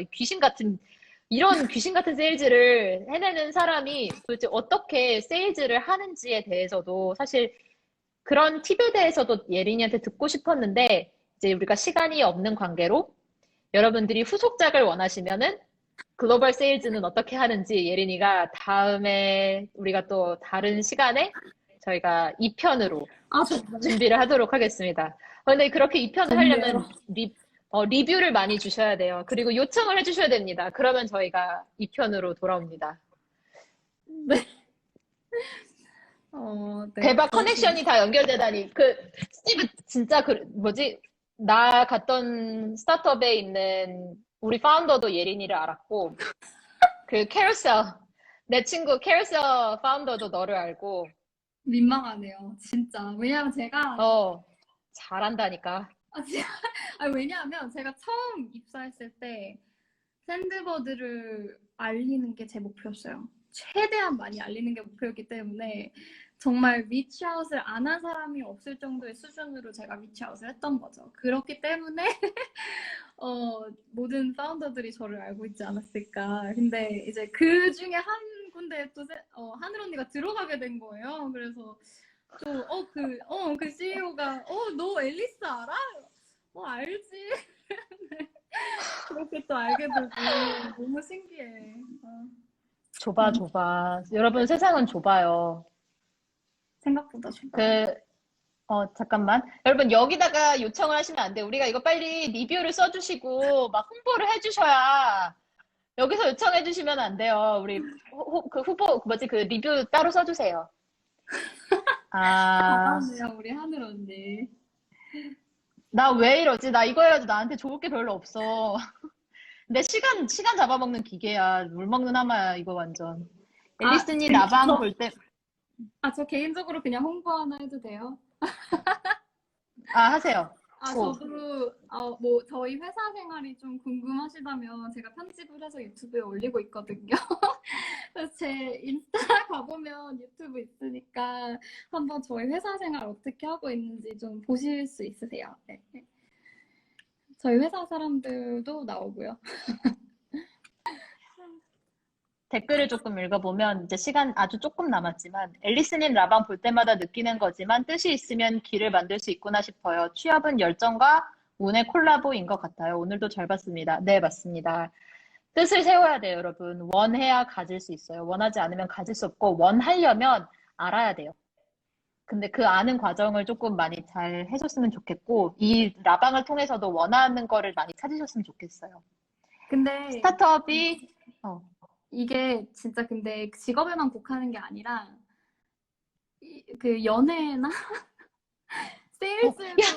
이런 귀신 같은 세일즈를 해내는 사람이 도대체 어떻게 세일즈를 하는지에 대해서도 사실 그런 팁에 대해서도 예린이한테 듣고 싶었는데, 이제 우리가 시간이 없는 관계로 여러분들이 후속작을 원하시면은 글로벌 세일즈는 어떻게 하는지 예린이가 다음에 우리가 또 다른 시간에 저희가 2편으로 정말. 준비를 하도록 하겠습니다. 근데 그렇게 2편을 하려면 리뷰를 많이 주셔야 돼요. 그리고 요청을 해주셔야 됩니다. 그러면 저희가 2편으로 돌아옵니다. 네. 네. 대박 커넥션이 다 연결되다니. 스티브 진짜 나 갔던 스타트업에 있는 우리 파운더도 예린이를 알았고, 내 친구 캐러셀 파운더도 너를 알고. 민망하네요, 진짜. 왜냐면 제가 잘한다니까. 왜냐하면 제가 처음 입사했을 때 샌드버드를 알리는 게 제 목표였어요. 최대한 많이 알리는 게 목표였기 때문에 정말 리치아웃을 안 한 사람이 없을 정도의 수준으로 제가 리치아웃을 했던 거죠. 그렇기 때문에 모든 파운더들이 저를 알고 있지 않았을까. 근데 이제 그 중에 한 군데에 또 하늘 언니가 들어가게 된 거예요. 그래서 또 그 CEO가 너 앨리스 알아? 알지. 그렇게 또 알게 되고 너무 신기해. 좁아, 좁아. 여러분, 세상은 좁아요. 생각보다 좁아. 잠깐만. 여러분, 여기다가 요청을 하시면 안 돼요. 우리가 이거 빨리 리뷰를 써주시고, 막 홍보를 해주셔야, 여기서 요청해 주시면 안 돼요. 우리, 그 후보, 그 리뷰 따로 써주세요. 아, 잘하네요, 우리 하늘 언니. 나 왜 이러지? 나 이거 해가지고 나한테 좋을 게 별로 없어. 근데 시간 잡아먹는 기계야. 물 먹는 하마야, 이거 완전. 앨리스님 라방 볼 때, 저 개인적으로 그냥 홍보 하나 해도 돼요? 하세요. 저도, 뭐, 저희 회사 생활이 좀 궁금하시다면 제가 편집을 해서 유튜브에 올리고 있거든요. 그래서 제 인스타 가보면 유튜브 있으니까 한번 저희 회사 생활 어떻게 하고 있는지 좀 보실 수 있으세요. 네. 저희 회사 사람들도 나오고요. 댓글을 조금 읽어보면 이제 시간 아주 조금 남았지만 앨리스님 라방 볼 때마다 느끼는 거지만 뜻이 있으면 길을 만들 수 있구나 싶어요. 취업은 열정과 운의 콜라보인 것 같아요. 오늘도 잘 봤습니다. 네, 맞습니다. 뜻을 세워야 돼요, 여러분. 원해야 가질 수 있어요. 원하지 않으면 가질 수 없고 원하려면 알아야 돼요. 근데 그 아는 과정을 조금 많이 잘 해줬으면 좋겠고 이 라방을 통해서도 원하는 거를 많이 찾으셨으면 좋겠어요. 근데 스타트업이 이게 진짜 근데 직업에만 국한하는 게 아니라 그 연애나 세일즈도